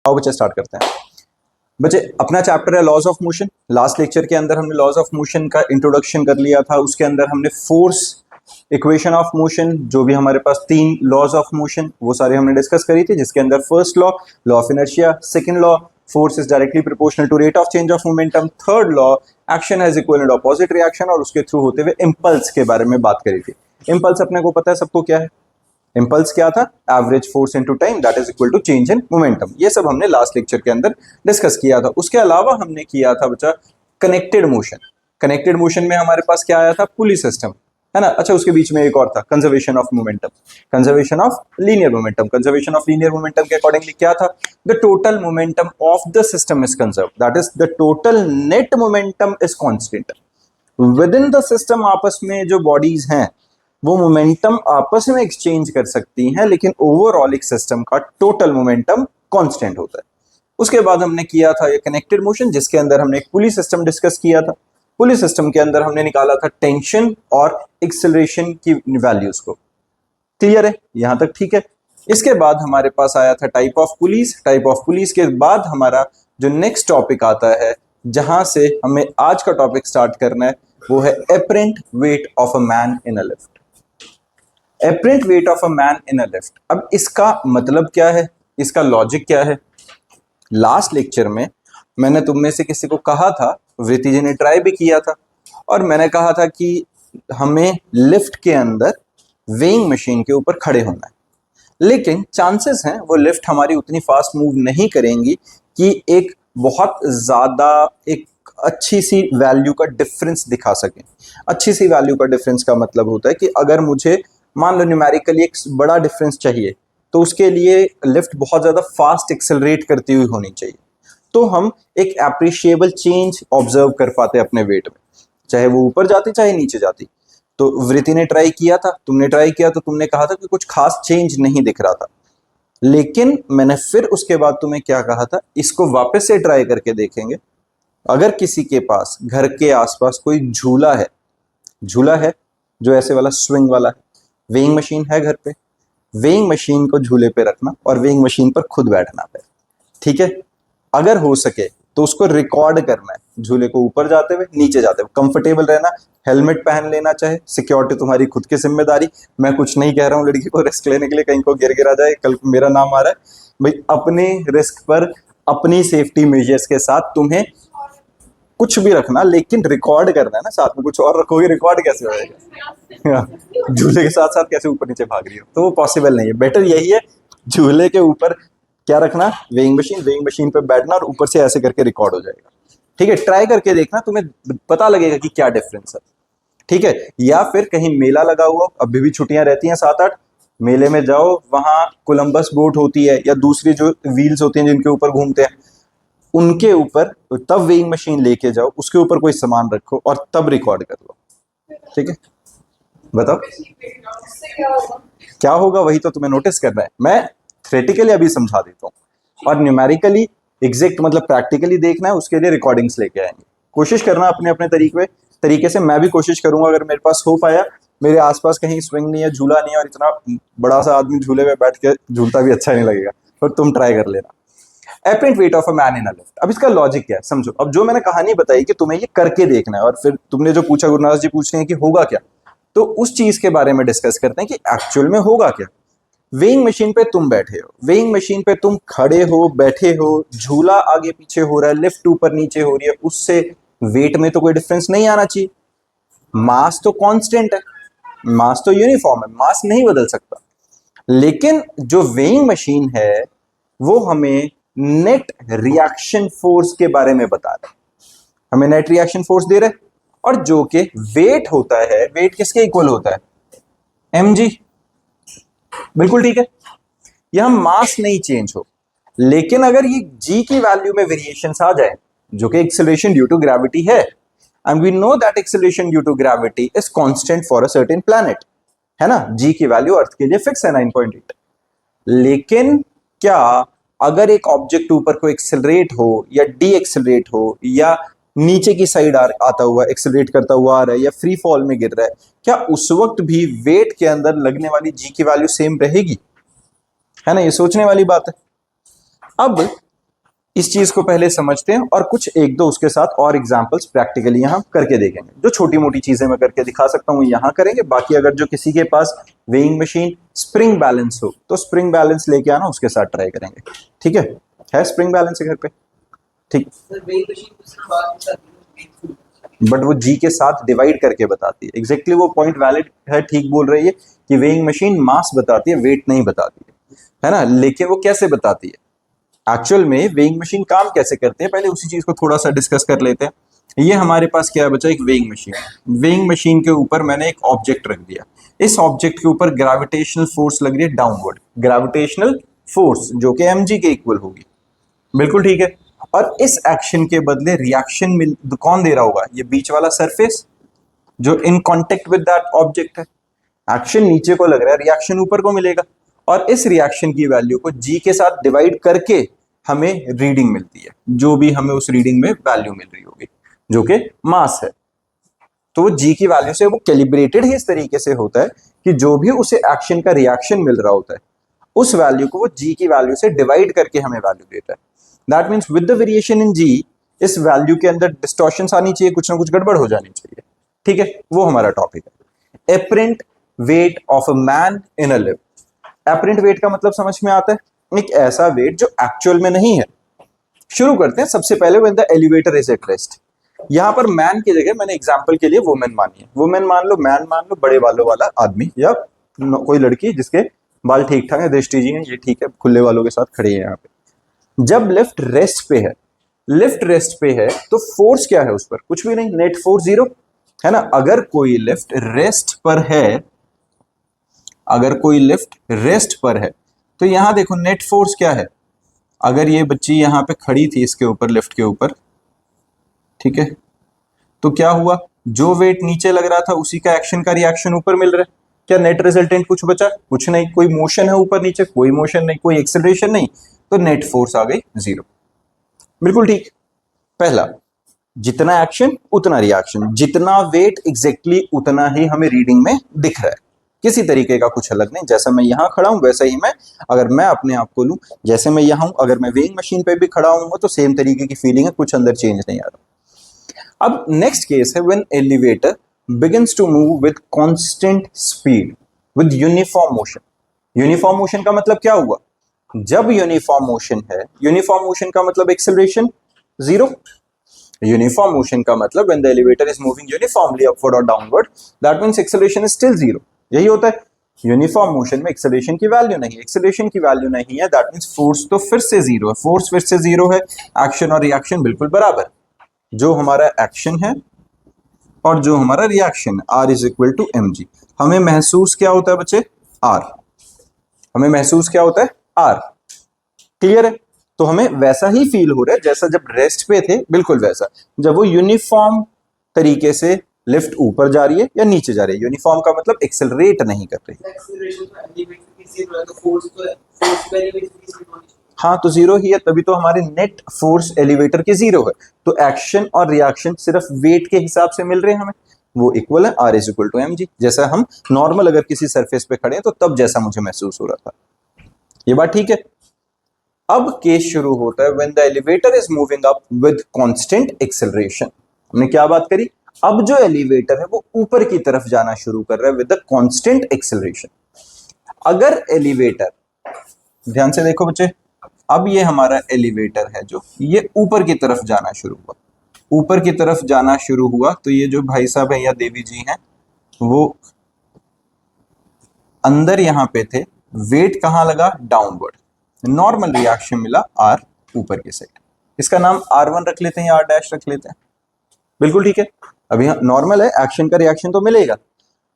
आओ बच्चे स्टार्ट करते हैं। बच्चे अपना चैप्टर है laws of motion. Last lecture के अंदर हमने लॉज ऑफ मोशन का इंट्रोडक्शन कर लिया था। उसके अंदर हमने फोर्स, इक्वेशन ऑफ मोशन, जो भी हमारे पास 3 लॉज ऑफ मोशन वो सारे हमने डिस्कस करी थी, जिसके अंदर first law, law of inertia, second law force is directly proportional to rate of change of momentum, third law action has equal and opposite reaction, और उसके थ्रू होते हुए इम्पल्स के बारे में बात करी थी। इम्पल्स अपने को पता है सबको क्या है। इम्पल्स क्या था? Average force into time that is equal to change in momentum. ये सब हमने लास्ट लेक्चर के अंदर डिस्कस किया था। उसके अलावा हमने किया था बच्चा कनेक्टेड मोशन। कनेक्टेड मोशन में हमारे पास क्या आया था? पुली सिस्टम, है ना। अच्छा, उसके बीच में एक और था conservation of momentum, conservation of linear momentum. Conservation of linear momentum के अकॉर्डिंगली क्या था? The total momentum of the system is conserve, that is the total net momentum is constant. With in the system आपस में जो bodies हैं वो momentum आपस में एक्सचेंज कर सकती हैं, लेकिन ओवरऑल एक सिस्टम का टोटल मोमेंटम कांस्टेंट होता है। उसके बाद हमने किया था ये कनेक्टेड मोशन, जिसके अंदर हमने एक पुली सिस्टम डिस्कस किया था। पुली सिस्टम के अंदर हमने निकाला था टेंशन और एक्सेलरेशन की वैल्यूज को। क्लियर है यहां तक? ठीक है। इसके बाद हमारे पास आया था type of police. Type of police के बाद हमारा जो नेक्स्ट टॉपिक आता है, जहां से हमें आज का टॉपिक स्टार्ट करना है, वो है apparent weight of a man in a lift. Apparent weight of a man in a lift. अब इसका मतलब क्या है, इसका लॉजिक क्या है? लास्ट लेक्चर में मैंने तुम में से किसी को कहा था, वृति जी ने ट्राई भी किया था, और मैंने कहा था कि हमें लिफ्ट के अंदर वेइंग मशीन के ऊपर खड़े होना है, लेकिन चांसेस हैं वो लिफ्ट हमारी उतनी फास्ट मूव नहीं करेंगी कि एक बहुत ज्यादा एक अच्छी सी वैल्यू का डिफरेंस दिखा सकें। अच्छी सी वैल्यू का डिफरेंस का मतलब होता है कि अगर मुझे मान लो न्यूमेरिकली एक बड़ा डिफरेंस चाहिए, तो उसके लिए लिफ्ट बहुत ज़्यादा फास्ट एक्सेलरेट करती हुई होनी चाहिए, तो हम एक एप्रिशिएबल चेंज ऑब्जर्व कर पाते अपने वेट में, चाहे वो ऊपर जाती चाहे नीचे जाती। तो वृति ने ट्राई किया था, तुमने ट्राई किया, तो तुमने कहा था कि कुछ खास चेंज नहीं दिख रहा था, लेकिन मैंने फिर उसके बाद तुम्हें क्या कहा था, इसको वापस से ट्राई करके देखेंगे। अगर किसी के पास घर के आसपास कोई झूला है जो ऐसे वाला स्विंग वाला है, वेइंग मशीन है घर पे, वेइंग मशीन को झूले पे रखना और वेइंग मशीन पर खुद बैठना पे, ठीक है। अगर हो सके तो उसको रिकॉर्ड करना है, झूले को ऊपर जाते हुए नीचे जाते हुए, कंफर्टेबल रहना, हेलमेट पहन लेना, चाहे सिक्योरिटी तुम्हारी खुद की जिम्मेदारी। मैं कुछ नहीं कह रहा हूँ लड़की को रिस्क लेने के लिए, कहीं को गिर जाए, कल मेरा नाम आ रहा है भाई। अपने रिस्क पर अपनी सेफ्टी मेजर्स के साथ तुम्हें कुछ भी रखना, लेकिन रिकॉर्ड करना है ना साथ में। कुछ और रखोगे, रिकॉर्ड कैसे होगा? झूले के साथ साथ कैसे ऊपर नीचे भाग रही हो, तो वो पॉसिबल नहीं है। बेटर यही है झूले के ऊपर क्या रखना, वेइंग मशीन पे बैठना और ऊपर से ऐसे करके रिकॉर्ड हो जाएगा, ठीक है। ट्राई करके देखना, तुम्हें पता लगेगा कि क्या डिफरेंस है, ठीक है। या फिर कहीं मेला लगा हुआ, अभी भी छुट्टियां रहती हैं 7-8, मेले में जाओ, वहां कोलंबस बोट होती है या दूसरी जो व्हील्स होती हैं जिनके ऊपर घूमते हैं, उनके ऊपर तब वेइंग मशीन लेके जाओ, उसके ऊपर कोई सामान रखो और तब रिकॉर्ड कर लो, ठीक है। बताओ क्या होगा, वही तो तुम्हें नोटिस करना है। मैं थ्योरेटिकली अभी समझा देता हूँ, और न्यूमेरिकली एग्जैक्ट मतलब प्रैक्टिकली देखना है, उसके लिए रिकॉर्डिंग्स लेके आएंगे। कोशिश करना अपने अपने तरीके से। मैं भी कोशिश करूंगा, अगर मेरे पास हो पाया, मेरे आसपास कहीं स्विंग नहीं है, झूला नहीं है, और इतना बड़ा सा आदमी झूले में बैठ के झूलता भी अच्छा नहीं लगेगा, पर तुम ट्राई कर लेना। Apparent weight of a man in a lift. अब इसका लॉजिक क्या है समझो। अब जो मैंने कहानी बताई कि तुम्हें ये करके देखना है, और फिर तुमने जो पूछा, गुरुनाथ जी पूछ रहे हैं कि होगा क्या, तो उस चीज के बारे में डिस्कस करते हैं कि एक्चुअल में होगा क्या। वेइंग मशीन पे तुम बैठे हो, वेइंग मशीन पे तुम खड़े हो, बैठे हो, झूला आगे पीछे हो रहा है, लिफ्ट ऊपर नीचे हो रही है, उससे वेट में तो कोई डिफरेंस नहीं आना चाहिए। मास तो कांस्टेंट है, मास तो यूनिफॉर्म है, मास नहीं बदल सकता। लेकिन जो वेइंग मशीन है वो हमें नेट रिएक्शन फोर्स के बारे में बता रहा है, हमें नेट रिएक्शन फोर्स दे रहा है, और जो कि वेट होता है, वेट किसके इक्वल होता है? mg। बिल्कुल ठीक है। यहां मास नहीं चेंज हो, लेकिन अगर ये g की वैल्यू में वेरिएशंस आ जाए, जो कि एक्सेलरेशन ड्यू टू ग्रेविटी है, and we know that acceleration due to gravity is constant for a certain planet, है ना। g की वैल्यू अर्थ के लिए फिक्स है 9.8। लेकिन क्या अगर एक ऑब्जेक्ट ऊपर को एक्सेलरेट हो या डी एक्सेलरेट हो, या नीचे की साइड आता हुआ एक्सेलरेट करता हुआ आ रहा है, या फ्री फॉल में गिर रहा है, क्या उस वक्त भी वेट के अंदर लगने वाली जी की वैल्यू सेम रहेगी? है ना, ये सोचने वाली बात है। अब इस चीज को पहले समझते हैं और कुछ एक दो उसके साथ और एग्जांपल्स प्रैक्टिकली यहाँ करके देखेंगे। जो छोटी मोटी चीजें मैं करके दिखा सकता हूँ यहाँ करेंगे। बाकी अगर जो किसी के पास वेइंग मशीन स्प्रिंग बैलेंस हो तो स्प्रिंग बैलेंस लेके आना, उसके साथ ट्राई करेंगे। ठीक है स्प्रिंग बैलेंस है घर पे? ठीक, बट वो जी के साथ डिवाइड करके बताती है। एग्जैक्टली वो पॉइंट वैलिड है, ठीक बोल रही है कि वेइंग मशीन मास बताती है, वेट नहीं बताती है ना। लेकिन वो कैसे बताती है एक्चुअल में, वेइंग मशीन काम कैसे करती है, पहले उसी चीज को थोड़ा सा डिस्कस कर लेते हैं। ये हमारे पास क्या है बच्चा, एक वेइंग मशीन है। वेइंग मशीन के ऊपर मैंने एक ऑब्जेक्ट रख दिया। इस ऑब्जेक्ट के ऊपर ग्रेविटेशनल फोर्स लग रही है डाउनवर्ड, ग्रेविटेशनल फोर्स जो कि mg के इक्वल होगी। बिल्कुल ठीक है। और इस एक्शन के बदले रिएक्शन कौन दे रहा होगा, ये बीच वाला सरफेस जो in contact with that object है। एक्शन नीचे को लग रहा है, रिएक्शन ऊपर को मिलेगा। और इस रिएक्शन की वैल्यू को जी के साथ डिवाइड करके हमें रीडिंग मिलती है, जो भी हमें उस रीडिंग में वैल्यू मिल रही होगी जो कि मास है। तो जी की वैल्यू से वो कैलिब्रेटेड ही इस तरीके से होता है कि जो भी उसे एक्शन का रिएक्शन मिल रहा होता है उस वैल्यू को वो जी की वैल्यू से डिवाइड करके हमें वैल्यू देता है। That means with the variation in g इस वैल्यू के अंदर डिस्टॉर्शंस आनी चाहिए, कुछ ना कुछ गड़बड़ हो जानी चाहिए। ठीक है, वो हमारा टॉपिक है। Apparent weight of a man in a lift. Apparent wait का मतलब समझ में आता है, एक ऐसा वेट जो एक्चुअल में नहीं है। शुरू करते हैं सबसे पहले when the elevator is at rest. यहां पर मैन की जगह मैंने एग्जांपल के लिए वुमेन मानी है। वुमेन मान लो, मैन मान लो, बड़े बालों वाला आदमी या कोई लड़की जिसके बाल ठीक ठाक है, दृष्टि जी है, ये ठीक है, खुले बालों के साथ खड़ी है यहाँ पे। जब लिफ्ट रेस्ट पे है, लिफ्ट रेस्ट पे है तो फोर्स क्या है उस पर, कुछ भी नहीं, नेट फोर्स जीरो है ना। अगर कोई लिफ्ट रेस्ट पर है, अगर कोई लिफ्ट रेस्ट पर है तो यहां देखो नेट फोर्स क्या है। अगर ये बच्ची यहां पे खड़ी थी इसके ऊपर, लिफ्ट के ऊपर, ठीक है, तो क्या हुआ, जो वेट नीचे लग रहा था उसी का एक्शन का रिएक्शन ऊपर मिल रहा है। क्या नेट रिजल्टेंट कुछ बचा? कुछ नहीं। कोई मोशन है ऊपर नीचे? कोई मोशन नहीं, कोई एक्सेलरेशन नहीं, तो नेट फोर्स आ गई जीरो। बिल्कुल ठीक। पहला, जितना एक्शन उतना रिएक्शन, जितना वेट एग्जैक्टली उतना ही हमें रीडिंग में दिख रहा है, किसी तरीके का कुछ अलग नहीं। जैसा मैं यहां खड़ा हूं वैसा ही मैं, अगर मैं अपने आप को लूं, जैसे मैं यहां हूं, अगर मैं वेइंग मशीन पे भी खड़ा हूं तो सेम तरीके की फीलिंग है, कुछ अंदर चेंज नहीं आ रहा। अब नेक्स्ट केस है when elevator begins to move with constant speed with uniform motion. Uniform motion का मतलब क्या हुआ, जब यूनिफॉर्म मोशन है, यूनिफॉर्म मोशन का मतलब एक्सेलरेशन जीरो। यूनिफॉर्म मोशन का मतलब when the elevator is moving uniformly upward और downward, that means acceleration is still zero. यही होता है। यूनिफॉर्म मोशन में एक्सेलरेशन की वैल्यू नहीं है, एक्सेलरेशन की वैल्यू नहीं है, दैट मींस फोर्स तो फिर से जीरो है। फोर्स फिर से जीरो है, एक्शन और रिएक्शन बिल्कुल बराबर। जो हमारा एक्शन है और जो हमारा reaction, R is equal to M G. हमें महसूस क्या होता है बच्चे, आर। हमें महसूस क्या होता है, आर। क्लियर है? तो हमें वैसा ही फील हो रहा है जैसा जब रेस्ट पे थे, बिल्कुल वैसा। जब वो यूनिफॉर्म तरीके से लिफ्ट ऊपर जा रही है या नीचे जा रही है, यूनिफॉर्म का मतलब एक्सेलरेट नहीं कर रही। हाँ, तो जीरो ही है, तभी तो हमारे नेट फोर्स एलिवेटर की जीरो है। तो एक्शन और रिएक्शन सिर्फ वेट के हिसाब से मिल रहे हैं हमें, वो इक्वल है, R is equal to M G. जैसा हम नॉर्मल अगर किसी सरफेस पे खड़े हैं तो तब जैसा मुझे महसूस हो रहा था। ये बात ठीक है। अब केस शुरू होता है when the elevator is moving up with constant acceleration. हमने क्या बात करी, अब जो एलिवेटर है वो ऊपर की तरफ जाना शुरू कर रहा है विद द कांस्टेंट एक्सेलरेशन। अगर एलिवेटर, ध्यान से देखो बच्चे, अब ये हमारा एलिवेटर है जो ये ऊपर की तरफ जाना शुरू हुआ, ऊपर की तरफ जाना शुरू हुआ, तो ये जो भाई साहब है या देवी जी हैं वो अंदर यहां पे थे, वेट कहां लगा, डाउनवर्ड, नॉर्मल रिएक्शन मिला आर ऊपर की साइड। इसका नाम R1 रख लेते हैं या R' रख लेते हैं, बिल्कुल ठीक है। अभी नॉर्मल है, एक्शन का रिएक्शन तो मिलेगा,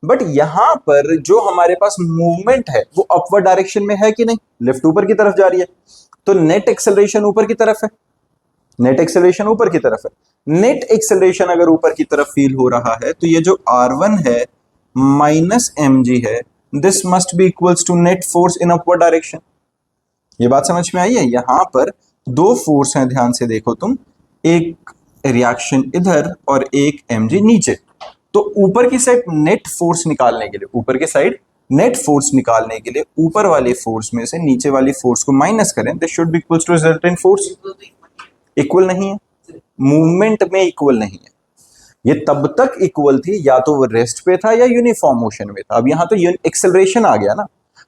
बट यहां पर जो हमारे पास मूवमेंट है वो अपवर्ड डायरेक्शन में है कि नहीं, लिफ्ट ऊपर की तरफ जा रही है, तो नेट एक्सेलरेशन ऊपर की तरफ है। नेट एक्सेलरेशन ऊपर की तरफ है। नेट एक्सेलरेशन अगर ऊपर की तरफ फील हो रहा है तो ये जो R1 है माइनस mg है, this must be equals to net force in upward direction. ये बात समझ में आई है? यहां पर दो फोर्स हैं, ध्यान से देखो तुम, एक रिएक्शन इधर और एक mg नीचे। तो ऊपर की साइड नेट फोर्स निकालने के लिए, ऊपर की साइड नेट फोर्स निकालने के लिए ऊपर वाले फोर्स में से नीचे वाली फोर्स को माइनस करें, this should be equals to resultant force. Equal नहीं है, मूवमेंट में इक्वल नहीं है। ये तब तक इक्वल थी या तो वो रेस्ट पे था या यूनिफॉर्म मोशन में था। अब यहां तो एक्सेलरेशन आ गया ना,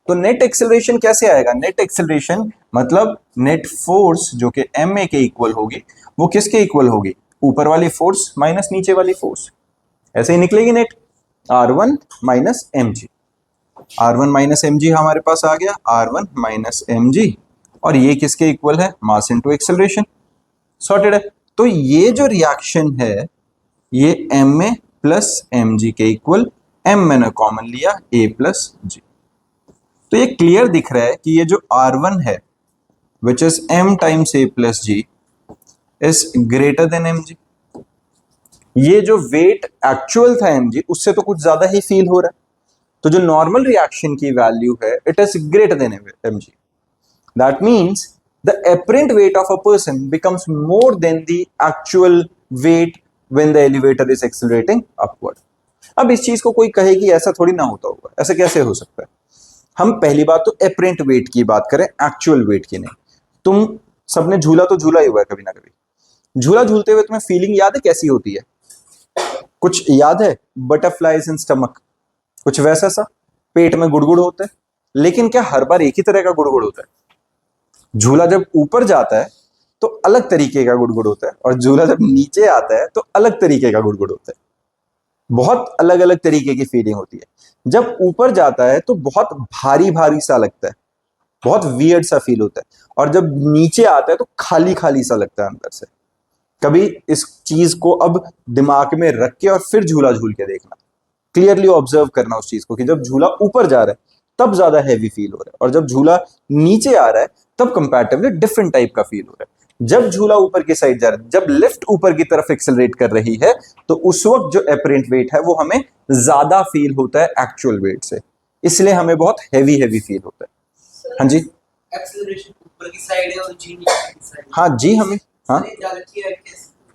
तो नेट एक्सेलरेशन कैसे आएगा? नेट एक्सेलरेशन मतलब नेट फोर्स जो कि एम ए के इक्वल होगी, वो किसके इक्वल होगी? ऊपर वाली फोर्स माइनस नीचे वाली फोर्स। ऐसे ही निकलेगी net, R1 minus M G. R1 minus M G हमारे पास आ गया, R1 माइनस एम जी, और ये किसके इक्वल है? Mass into acceleration. सॉर्टेड है। तो ये जो रिएक्शन है ये M A plus M G के इक्वल, एम मैंने कॉमन लिया, ए प्लस जी। तो ये क्लियर दिख रहा है कि ये जो R1 है which is m times A plus G is greater than M G. ये जो वेट एक्चुअल था एम जी उससे तो कुछ ज्यादा ही फील हो रहा है, तो जो नॉर्मल रिएक्शन की वैल्यू है it is greater than M G. That means the apparent weight of a person becomes more than the actual weight when the elevator is accelerating upward. अब इस चीज को कोई कहे कि ऐसा थोड़ी ना होता होगा, ऐसा कैसे हो सकता है? हम पहली बात तो apparent weight की बात करें, एक्चुअल वेट की नहीं। तुम सबने झूला तो झूला ही हुआ है कभी ना कभी। झूला झूलते हुए तुम्हें फीलिंग याद है कैसी होती है? कुछ याद है? बटरफ्लाइज इन स्टमक, कुछ वैसा सा पेट में गुड़गुड़ होता है। लेकिन क्या हर बार एक ही तरह का गुड़गुड़ होता है? झूला जब ऊपर जाता है तो अलग तरीके का गुड़गुड़ होता है, और झूला जब नीचे आता है तो अलग तरीके का गुड़गुड़ होता है। बहुत अलग अलग तरीके की फीलिंग होती है। जब ऊपर जाता है तो बहुत भारी भारी सा लगता है, बहुत वियर्ड सा फील होता है, और जब नीचे आता है तो खाली खाली सा लगता है अंदर से। कभी इस चीज को अब दिमाग में रख के और फिर झूला झूल के देखना, क्लियरली ऑब्जर्व करना उस चीज को कि जब झूला ऊपर जा रहा है तब ज्यादा हैवी फील हो रहा है, और जब झूला नीचे आ रहा है तब कंपैरेटिवली डिफरेंट टाइप का फील हो रहा है। जब झूला ऊपर की साइड जा रहा है, जब लिफ्ट ऊपर की तरफ एक्सेलरेट कर रही है, तो उस वक्त जो एपरेंट वेट है वो हमें ज्यादा फील होता है एक्चुअल वेट से, इसलिए हमें बहुत हैवी हैवी फील होता है। हाँ जी, एक्सेलरेशन ऊपर की साइड है और जी नीचे की साइड। हाँ जी, हमें हाँ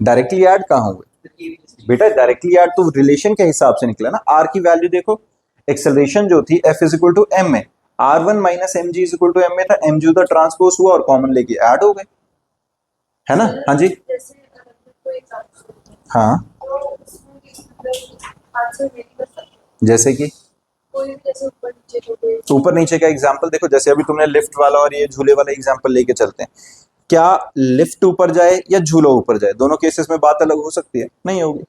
डायरेक्टली ऐड कहाँ हुए बेटा? डायरेक्टली ऐड तो रिलेशन के हिसाब से निकला ना। आर की वैल्यू देखो, एक्सेलरेशन जो थी F is equal to M A, R1 minus M G is equal to M A था, एम जी उधर ट्रांसपोज हुआ और कॉमन लेके ऐड हो गए, है ना? हाँ जी, हाँ जैसे कि ऊपर नीचे का एग्जांपल देखो, जैसे अभी तुमने लिफ्ट वाला और ये झूले वाला एग्जांपल लेके चलते हैं। क्या लिफ्ट ऊपर जाए या झूला ऊपर जाए, दोनों केसेस में बात अलग हो सकती है? नहीं होगी,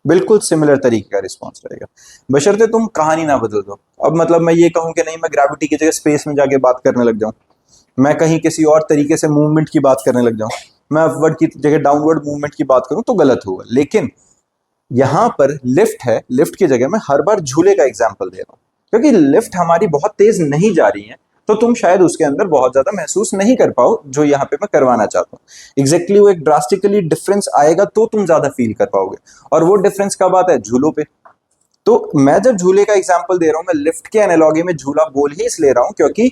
बिल्कुल सिमिलर तरीके का रिस्पॉन्स रहेगा, बशर्ते तुम कहानी ना बदल दो। अब मतलब मैं ये कहूं कि नहीं, मैं ग्रेविटी की जगह स्पेस में जाके बात करने लग जाऊं, मैं कहीं किसी और तरीके से मूवमेंट की बात करने लग जाऊं, मैं अपवर्ड की जगह डाउनवर्ड मूवमेंट की बात करूं तो गलत होगा। लेकिन यहां पर लिफ्ट है, लिफ्ट की जगह मैं हर बार झूले का एग्जाम्पल दे रहा हूं, क्योंकि लिफ्ट हमारी बहुत तेज नहीं जा रही है, तो तुम शायद उसके अंदर बहुत ज्यादा महसूस नहीं कर पाओ जो यहाँ पे मैं करवाना चाहता हूँ। एग्जैक्टली वो एक ड्रास्टिकली डिफरेंस आएगा तो तुम ज्यादा फील कर पाओगे, और वो डिफरेंस कब आता है? झूलों पे। तो मैं जब झूले का एग्जाम्पल दे रहा हूं, मैं लिफ्ट के एनालॉगी में झूला बोल ही इसलिए रहा हूं क्योंकि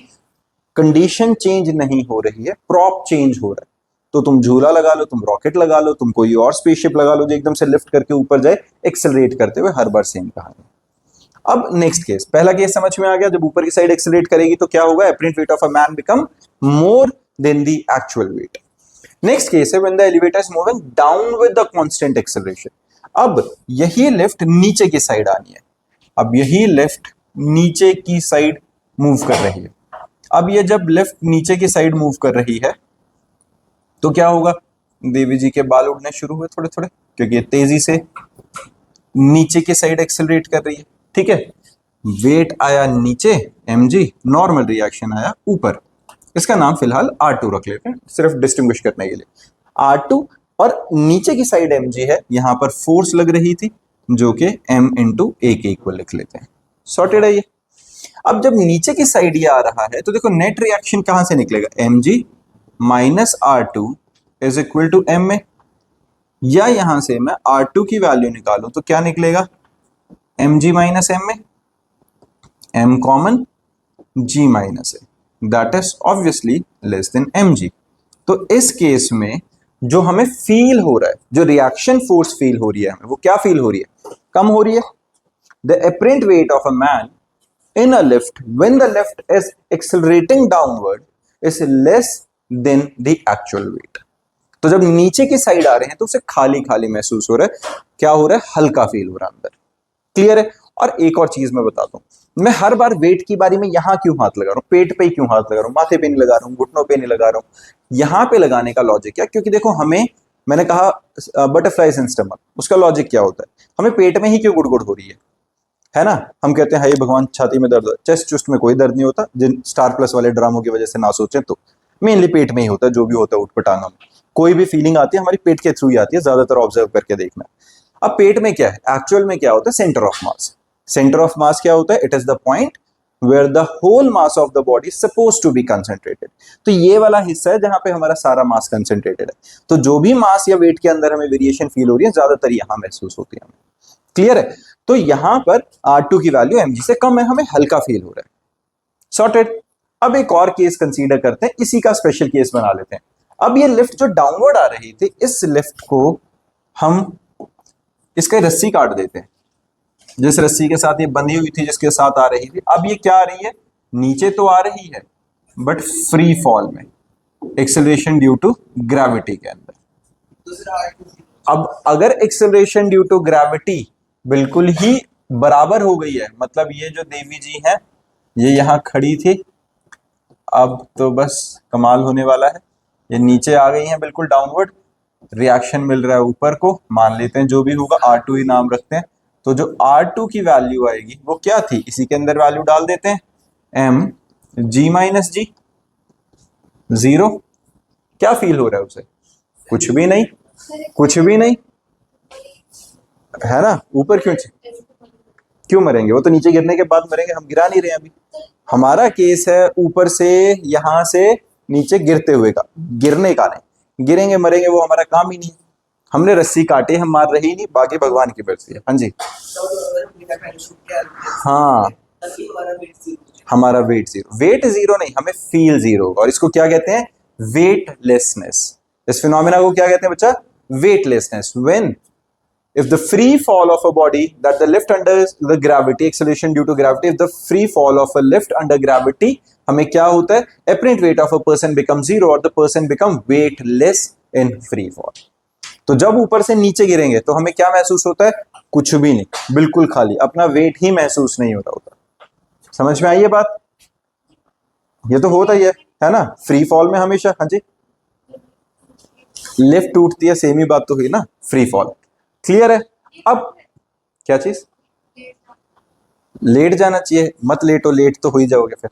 कंडीशन चेंज नहीं हो रही है, प्रॉप चेंज हो रहा है। तो तुम झूला लगा लो, तुम रॉकेट लगा लो, तुम कोई और स्पेसशिप लगा लो जो एकदम से लिफ्ट करके ऊपर जाए एक्सेलरेट करते हुए, हर बार सेम कहानी। अब नेक्स्ट केस, पहला केस समझ में आ गया, जब ऊपर की साइड एक्सेलरेट करेगी तो क्या होगा? Apparent weight of a man become more than the actual weight. Next case है when the elevator is moving down with the constant acceleration. अब यही लिफ्ट नीचे की साइड आनी है, अब यही लिफ्ट नीचे की साइड मूव कर रही है। अब ये जब लिफ्ट नीचे की साइड मूव कर रही है तो क्या होगा? देवी जी के बाल उड़ने शुरू हुए थोड़े थोड़े, क्योंकि ये तेजी से नीचे की साइड एक्सेलरेट कर रही है। ठीक है, वेट आया नीचे mg, नॉर्मल रिएक्शन आया ऊपर। इसका नाम फिलहाल R2 रख लेते हैं सिर्फ डिस्टिंग्विश करने के लिए, R2। और नीचे की साइड mg है, यहां पर फोर्स लग रही थी जो कि m इंटू ए के इक्वल लिख लेते हैं। सॉर्टेड है ये। अब जब नीचे की साइड ये आ रहा है तो देखो नेट रिएक्शन कहां से निकलेगा? mg minus R2 is equal to M A, या यहां से मैं R2 की वैल्यू निकालूं तो क्या निकलेगा? mg minus M A, m common, g minus A, that is obviously less than mg। तो इस केस में जो हमें फील हो रहा है, जो रिएक्शन फोर्स फील हो रही है हमें, वो क्या फील हो रही है? कम हो रही है। The apparent weight of a man in a lift when the lift is accelerating downward is less than the actual weight. तो जब नीचे की साइड आ रहे हैं तो उसे खाली खाली महसूस हो रहा है, क्या हो रहा है, हल्का फील हो रहा है अंदर। क्लियर है। और एक और चीज मैं बताता हूं, मैं हर बार वेट की बारी में यहां क्यों हाथ लगा रहा हूं, पेट पे ही क्यों हाथ लगा रहा हूं, माथे पे नहीं लगा रहा हूं, घुटनों पे नहीं लगा रहा हूं। यहां पे लगाने का लॉजिक क्या, क्योंकि देखो हमें, मैंने कहा बटरफ्लाइज इन स्टमक, उसका लॉजिक क्या होता है, हमें पेट में ही क्यों गुड़गुड़ हो रही है ना। हम कहते हैं हे भगवान छाती में दर्द, चेस्ट चुस्ट में कोई दर्द नहीं होता, जिन स्टार प्लस वाले ड्रामों की वजह से ना सोचें तो मेनली पेट में ही होता है, जो भी होता है उठपटांग में कोई भी फीलिंग आती है हमारी पेट के थ्रू ही आती है, ज्यादातर ऑब्जर्व करके देखना। अब पेट में क्या है, एक्चुअल में क्या होता है, centre of mass. Centre of mass क्या होता है, it is the point where the whole mass of the body suppose to be concentrated. तो ये वाला हिस्सा है जहां पे हमारा सारा मास कंसेंट्रेटेड है। तो जो भी मास या वेट के अंदर हमें वेरिएशन फील हो रही है, ज्यादातर यहां महसूस होती है हमें। क्लियर है। तो यहां पर R2 की वैल्यू mg से कम है, हमें हल्का फील हो रहा है। सॉर्टेड। अब एक और केस कंसीडर करते हैं, इसी का स्पेशल केस बना लेते हैं। अब ये लिफ्ट जो डाउनवर्ड आ रही थी, इस लिफ्ट को हम इसका रस्सी काट देते हैं, जिस रस्सी के साथ ये बंधी हुई थी, जिसके साथ आ रही थी, अब ये क्या आ रही है, नीचे तो आ रही है बट फ्री फॉल में, एक्सेलरेशन ड्यू टू ग्रेविटी के अंदर। दूसरा अब अगर एक्सेलरेशन ड्यू टू ग्रेविटी बिल्कुल ही बराबर हो गई है, मतलब ये जो देवी जी हैं ये यहां खड़ी थी, अब तो बस कमाल होने वाला है, ये नीचे आ गई हैं बिल्कुल डाउनवर्ड, रिएक्शन मिल रहा है ऊपर को, मान लेते हैं जो भी होगा R2 ही नाम रखते हैं। तो जो R2 की वैल्यू आएगी वो क्या थी, इसी के अंदर वैल्यू डाल देते हैं, mg माइनस जी, 0। क्या फील हो रहा है उसे, कुछ भी नहीं, कुछ भी नहीं है ना। ऊपर क्यों मरेंगे, वो तो नीचे गिरने के बाद मरेंगे, हम गिरा नहीं रहे हैं अभी। हमारा केस है ऊपर से यहां से नीचे गिरते हुए का, गिरने का नहीं, गिरेंगे मरेंगे वो हमारा काम ही नहीं है। हमने रस्सी काटी, हम मार रहे ही नहीं, बाकी भगवान की मर्जी है। हाँ जी, हाँ, हमारा वेट जीरो, वेट जीरो नहीं, हमें फील जीरो होगा, और इसको क्या कहते हैं, वेटलेसनेस। इस फिनोमेना को क्या कहते हैं बच्चा, weightlessness. When if the free fall of a body that the lift under the gravity, acceleration due to gravity, if the free fall of a lift under gravity, हमें क्या होता है, apparent weight of a person becomes zero और the person become weightless in free fall। तो जब ऊपर से नीचे गिरेंगे तो हमें क्या महसूस होता है, कुछ भी नहीं, बिल्कुल खाली, अपना वेट ही महसूस नहीं हो रहा होता। समझ में आई ये बात, ये तो होता ही है ना, फ्री फॉल में हमेशा। हाँ जी, लिफ्ट टूटती है, सेम ही बात तो हुई ना, फ्री फॉल। क्लियर है। अब क्या चीज, लेट जाना चाहिए, मत लेटो, लेट तो हो ही जाओगे फिर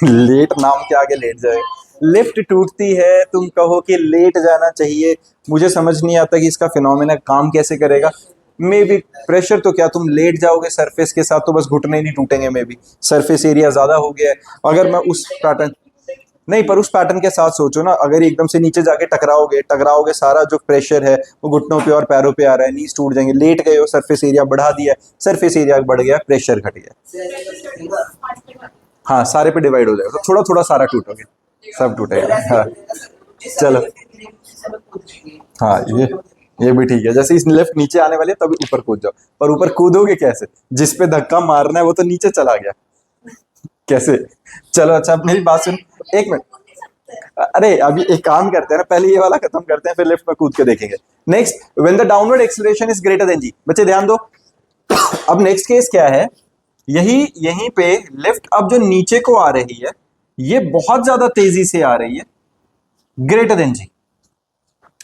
लेट नाम के आगे लेट जाए। लिफ्ट टूटती है, तुम कहो कि लेट जाना चाहिए, मुझे समझ नहीं आता कि इसका फिनोमेना काम कैसे करेगा। मे बी प्रेशर तो क्या, तुम लेट जाओगे सरफेस के साथ तो बस घुटने नहीं टूटेंगे, मे बी सरफेस एरिया ज्यादा हो गया है। अगर मैं उस पैटर्न नहीं, पर उस पैटर्न के साथ सोचो ना, अगर एकदम से नीचे जाके टकराओगे, सारा जो प्रेशर है वो घुटनों पे और पैरों पे आ रहा है, नीज टूट जाएंगे। लेट गए हो, सरफेस एरिया बढ़ा दिया, सरफेस एरिया बढ़ गया, प्रेशर घट गया, हाँ सारे पे डिवाइड हो जाएगा, तो थोड़ा थोड़ा सारा टूटोगे, सब टूटेगा। हाँ चलो, हाँ ये भी ठीक है, जैसे इस लिफ्ट नीचे आने वाली है तभी ऊपर कूद जाओ, पर ऊपर कूदोगे कैसे, जिस पे धक्का मारना है वो तो नीचे चला गया, कैसे। चलो अच्छा, अब मेरी बात सुन, एक मिनट, अरे अभी एक काम करते हैं ना, पहले ये वाला खत्म करते हैं, फिर लिफ्ट में कूद के देखेंगे। Next, when the downward acceleration is greater than g, बच्चे ध्यान दो। अब नेक्स्ट केस क्या है, यहीं पे लिफ्ट अब जो नीचे को आ रही है, ये बहुत ज्यादा तेजी से आ रही है, ग्रेटर देन जी।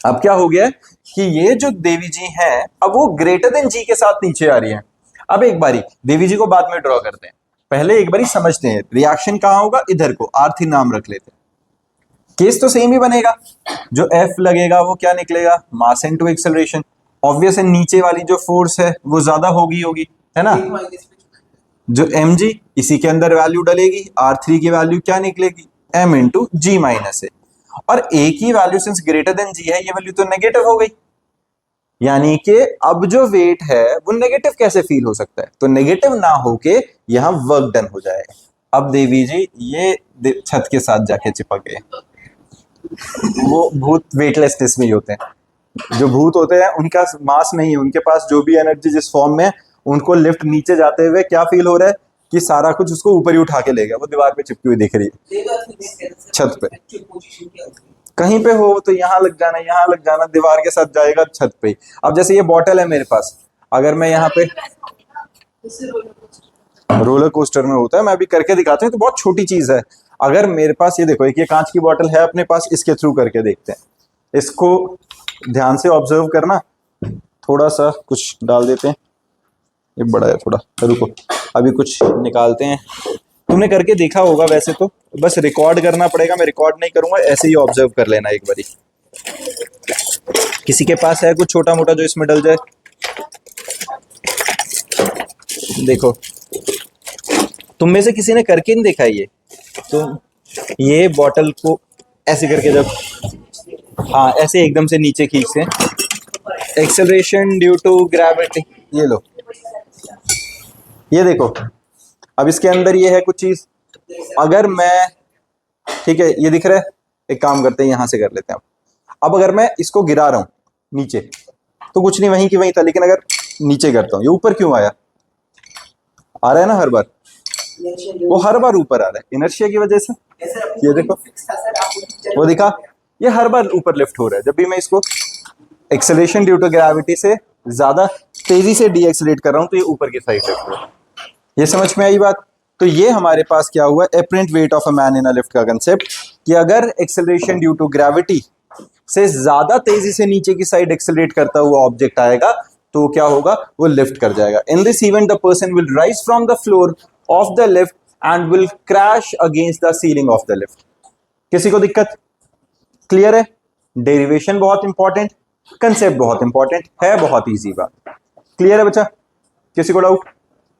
अब क्या हो गया कि ये जो देवी जी हैं, अब वो ग्रेटर देन जी के साथ नीचे आ रही है। अब एक बारी देवी जी को बाद में ड्रॉ करते हैं, पहले एक बारी समझते हैं रिएक्शन कहां होगा, इधर को R3 नाम रख लेते हैं। केस तो सेम ही बनेगा, जो F लगेगा वो क्या निकलेगा, मास इनटू एक्सेलरेशन। ऑब्वियस है, नीचे वाली जो फोर्स है वो ज्यादा होगी, है ना, जो mg, इसी के अंदर वैल्यू डलेगी, R3 की वैल्यू क्या निकलेगी, m इंटू जी माइनस ए, और a की value since greater than g है, ये वैल्यू तो नेगेटिव हो गई, यानी कि अब जो वेट है वो नेगेटिव कैसे फील हो सकता है, तो नेगेटिव ना होके यहां वर्क डन हो जाएगा। अब देवी जी ये छत के साथ जाके चिपक गए, वो भूत वेटलेसनेस में ही होते हैं, जो भूत होते हैं उनका मास नहीं है, उनके पास जो भी एनर्जी जिस फॉर्म में, उनको लिफ्ट नीचे जाते हुए क्या फील हो रहा है कि सारा कुछ उसको ऊपर ही उठा के ले गया, वो दीवार पे चिपकी हुई दिख रही है छत पे। कहीं पे हो तो यहाँ लग जाना, यहाँ लग जाना, दीवार के साथ जाएगा छत पे। अब जैसे ये बॉटल है मेरे पास, अगर मैं यहाँ पे रोलर कोस्टर में होता है, मैं अभी करके दिखाता हूँ, तो बहुत छोटी चीज है। अगर मेरे पास ये देखो, एक ये कांच की बॉटल है अपने पास, इसके थ्रू करके देखते हैं। इसको ध्यान से ऑब्जर्व करना, थोड़ा सा कुछ डाल देते हैं, ये बड़ा है थोड़ा, रुको अभी कुछ निकालते हैं। तुमने करके देखा होगा वैसे तो, बस रिकॉर्ड करना पड़ेगा, मैं रिकॉर्ड नहीं करूंगा, ऐसे ही ऑब्जर्व कर लेना एक बारी। किसी के पास है कुछ छोटा मोटा जो इसमें डल जाए? देखो, तुम में से किसी ने करके नहीं देखा ये? तो ये बॉटल को ऐसे करके जब, हाँ ऐसे एकदम से नीचे खींचते हैं, एक्सेलरेशन ड्यू टू ग्रेविटी, ये लो, ये देखो। अब इसके अंदर ये है कुछ चीज, अगर मैं, ठीक है ये दिख रहा है, एक काम करते हैं यहां से कर लेते हैं। अब अगर मैं इसको गिरा रहा हूं नीचे, तो कुछ नहीं, वहीं की वहीं था, लेकिन अगर नीचे करता हूं, ये ऊपर क्यों आया? आ रहा है ना हर बार, वो हर बार ऊपर आ रहा है इनर्शिया की वजह से। ये देखो, वो दिखा, ये हर बार ऊपर लिफ्ट हो रहा है। जब भी मैं इसको एक्सेलरेशन ड्यू टू ग्रेविटी से ज्यादा तेजी से डी एक्सेलरेट कर रहा हूं, तो ये ऊपर की साइड लिफ्ट हो रहा है। ये समझ में आई बात? तो ये हमारे पास क्या हुआ, apparent weight of a man in a lift का कंसेप्ट, कि अगर एक्सेलरेशन ड्यू टू ग्रेविटी से ज्यादा तेजी से नीचे की साइड एक्सेलरेट करता हुआ ऑब्जेक्ट आएगा, तो क्या होगा, वो लिफ्ट कर जाएगा। In this event the person will rise from the floor of the lift and will crash against the ceiling of the lift. किसी को दिक्कत? क्लियर है? डेरिवेशन बहुत इंपॉर्टेंट, कंसेप्ट बहुत इंपॉर्टेंट है, बहुत इजी बात। क्लियर है बच्चा? किसी को डाउट?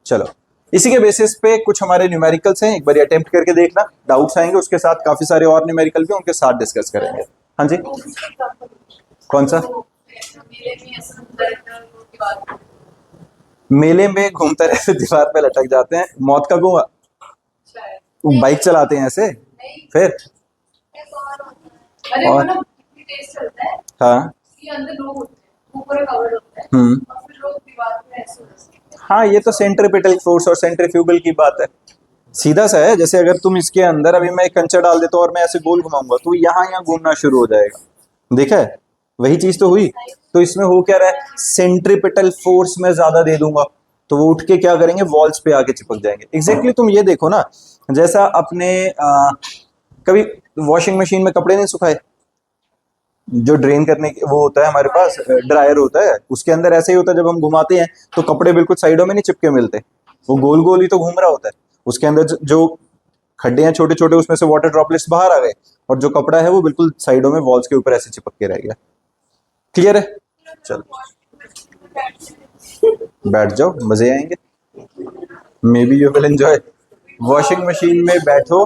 चलो, इसी के बेसिस पे कुछ हमारे न्यूमेरिकल्स हैं, एक बार अटेम्प्ट करके देखना, डाउट्स आएंगे, उसके साथ काफी सारे और न्यूमेरिकल भी उनके साथ डिस्कस करेंगे। हाँ जी, कौन सा? मेले में घूमते रहते दीवार पे लटक जाते हैं, मौत का कुआं, बाइक चलाते हैं ऐसे, फिर और हाँ हाँ, ये तो सेंट्रीपिटल फोर्स और सेंट्रीफ्यूगल की बात है, सीधा सा है। जैसे अगर तुम इसके अंदर अभी मैं एक कंचा डाल देता हूँ और मैं ऐसे गोल घुमाऊंगा, तो यहाँ घूमना शुरू हो जाएगा, देखा है? वही चीज तो हुई। तो इसमें हो क्या रहा है, सेंट्रीपिटल फोर्स में ज्यादा दे दूंगा, तो वो उठ के क्या करेंगे, वॉल्स पे आके चिपक जाएंगे। एग्जैक्टली तुम ये देखो ना, जैसा अपने कभी वॉशिंग मशीन में कपड़े नहीं सुखाए, जो ड्रेन करने की वो होता है हमारे पास, ड्रायर होता है, उसके अंदर ऐसे ही होता है, जब हम घुमाते हैं तो कपड़े बिल्कुल साइडों में नहीं चिपके मिलते, वो गोल गोल ही तो घूम रहा होता है। उसके अंदर जो खड्डे हैं छोटे छोटे, उसमें से वाटर ड्रॉपलेट्स बाहर आ गए, और जो कपड़ा है वो बिल्कुल साइडों में वॉल्स के ऊपर ऐसे चिपक के रह गया। क्लियर है? चलो बैठ जाओ, मजे आएंगे, may be you will enjoy. Washing machine में बैठो,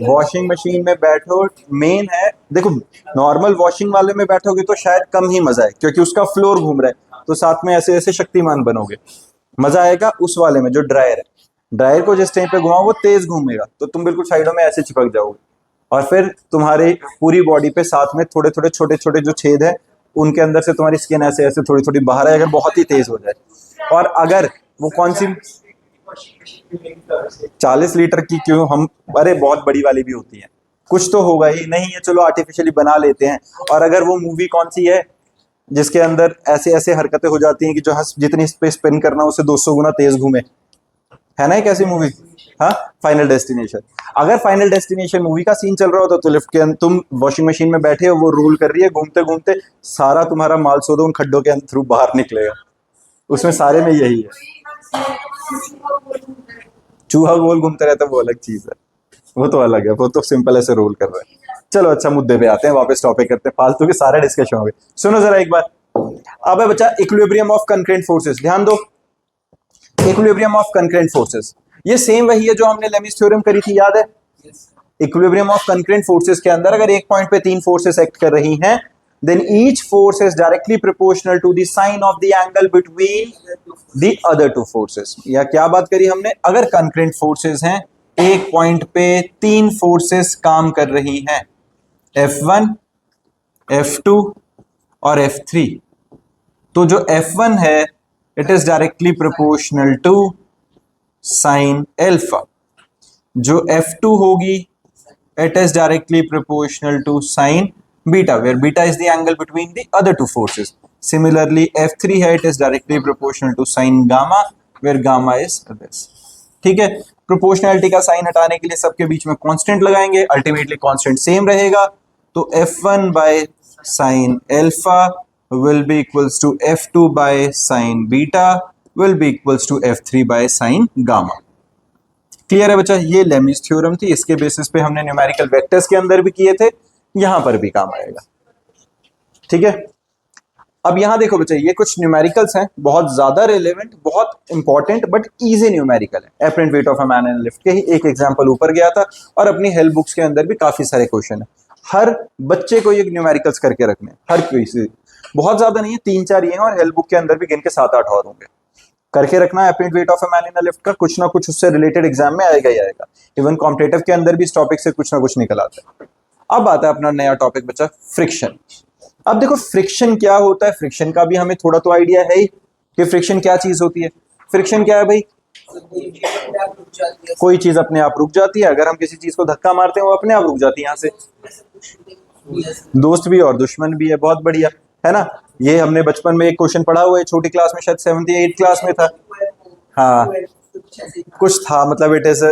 वॉशिंग मशीन में बैठो, मेन है देखो, नॉर्मल वॉशिंग वाले में बैठोगे तो शायद कम ही मजा है, क्योंकि उसका फ्लोर घूम रहा है, तो साथ में ऐसे ऐसे शक्तिमान बनोगे। मजा आएगा उस वाले में जो ड्रायर है, ड्रायर को जिस टाइम पे घुमाओ वो तेज घूमेगा, तो तुम बिल्कुल साइडों में ऐसे चिपक जाओगे, और फिर तुम्हारे पूरी बॉडी पे साथ में थोड़े थोड़े छोटे छोटे जो छेद है, उनके अंदर से तुम्हारी स्किन ऐसे ऐसे थोड़ी थोड़ी बाहर आए, अगर बहुत ही तेज हो जाए। और अगर वो कौन सी 40 लीटर की क्यों हम, अरे बहुत बड़ी वाली भी होती है, कुछ तो होगा ही, नहीं है चलो आर्टिफिशियली बना लेते हैं। और अगर वो मूवी कौन सी है जिसके अंदर ऐसे ऐसे हरकतें हो जाती हैं कि जो जितनी इस पे स्पिन करना उसे 200 गुना तेज घूमे, है ना एक ऐसी मूवी? हाँ, फाइनल डेस्टिनेशन। अगर फाइनल डेस्टिनेशन मूवी का सीन चल रहा होता तो लिफ्ट के अंदर तुम वॉशिंग मशीन में बैठे हो, वो रोल कर रही है, घूमते घूमते सारा तुम्हारा माल सौदा उन खड्डों के थ्रू बाहर निकलेगा, उसमें सारे में यही है। चूहा गोल घूमते रहता है वो अलग चीज है, वो तो अलग है, वो तो सिंपल ऐसे रोल कर रहा है। चलो अच्छा, मुद्दे पे आते हैं, वापस टॉपिक करते हैं, फालतू के सारे डिस्कशन हो गए। सुनो जरा एक बार, अब है बच्चा इक्विलिब्रियम ऑफ कंकरेंट फोर्सेस, ध्यान दो। इक्विलिब्रियम ऑफ कंकरेंट फोर्सेस, ये सेम वही है जो हमने लेमिस थ्योरम करी थी, याद है? इक्विलिब्रियम ऑफ कंकरेंट फोर्सेस के अंदर अगर एक पॉइंट पे 3 फोर्सेस एक्ट कर रही हैं, then each force is directly proportional to the sine of the angle between the other two forces। या क्या बात करी हमने, अगर कंकरेंट फोर्सेस हैं, एक पॉइंट पे 3 फोर्सेस काम कर रही हैं, F1, F2 और F3, तो जो F1 है it is directly proportional to sine alpha, जो F2 होगी it is directly proportional to sine beta, where beta is the angle between the other two forces. Similarly, F3 है, it is directly proportional to sine gamma, where gamma is this. ठीक है, proportionality का sign हटाने के लिए सबके बीच में constant लगाएंगे, अल्टीमेटली कांस्टेंट सेम रहेगा, तो F1 by sine alpha will be equals to F2 by sin beta will be equals to F3 by sin gamma. Clear है बच्चा? ये लेमीज थ्योरम थी, इसके बेसिस पे हमने न्यूमेरिकल वेक्टर्स के अंदर भी किए थे, यहां पर भी काम आएगा। ठीक है, अब यहां देखो बच्चा, ये कुछ न्यूमेरिकल्स हैं, बहुत ज्यादा रिलेवेंट, बहुत इंपॉर्टेंट बट इजी न्यूमेरिकल है। Apparent weight of a man in lift के ही एक एग्जांपल ऊपर गया था, और अपनी हेल्प बुक्स के अंदर भी काफी सारे क्वेश्चन है। हर बच्चे को ये न्यूमेरिकल्स करके रखने, हर किसी, बहुत ज्यादा नहीं है, 3-4 ये हैं, और हेल्प बुक के अंदर भी गिन के 7-8 और होंगे। करके रखना, apparent weight of a man in a lift का कुछ ना कुछ उससे रिलेटेड एग्जाम में आएगा ही आएगा। इवन कॉम्पिटेटिव के अंदर भी इस टॉपिक से कुछ ना कुछ निकल आता है। अब आता है अपना नया टॉपिक बच्चा, फ्रिक्शन। अब देखो फ्रिक्शन क्या होता है, फ्रिक्शन का भी हमें थोड़ा तो आइडिया है ही कि फ्रिक्शन क्या चीज होती है। फ्रिक्शन क्या है भाई? कोई चीज अपने आप रुक जाती है, अगर हम किसी चीज को धक्का मारते हैं वो अपने आप रुक जाती है। यहाँ से दोस्त भी और दुश्मन भी है, बहुत बढ़िया है ना। ये हमने बचपन में एक क्वेश्चन पढ़ा हुआ है, छोटी क्लास में, शायद 7th या 8th क्लास में था। हाँ कुछ था, मतलब इट इज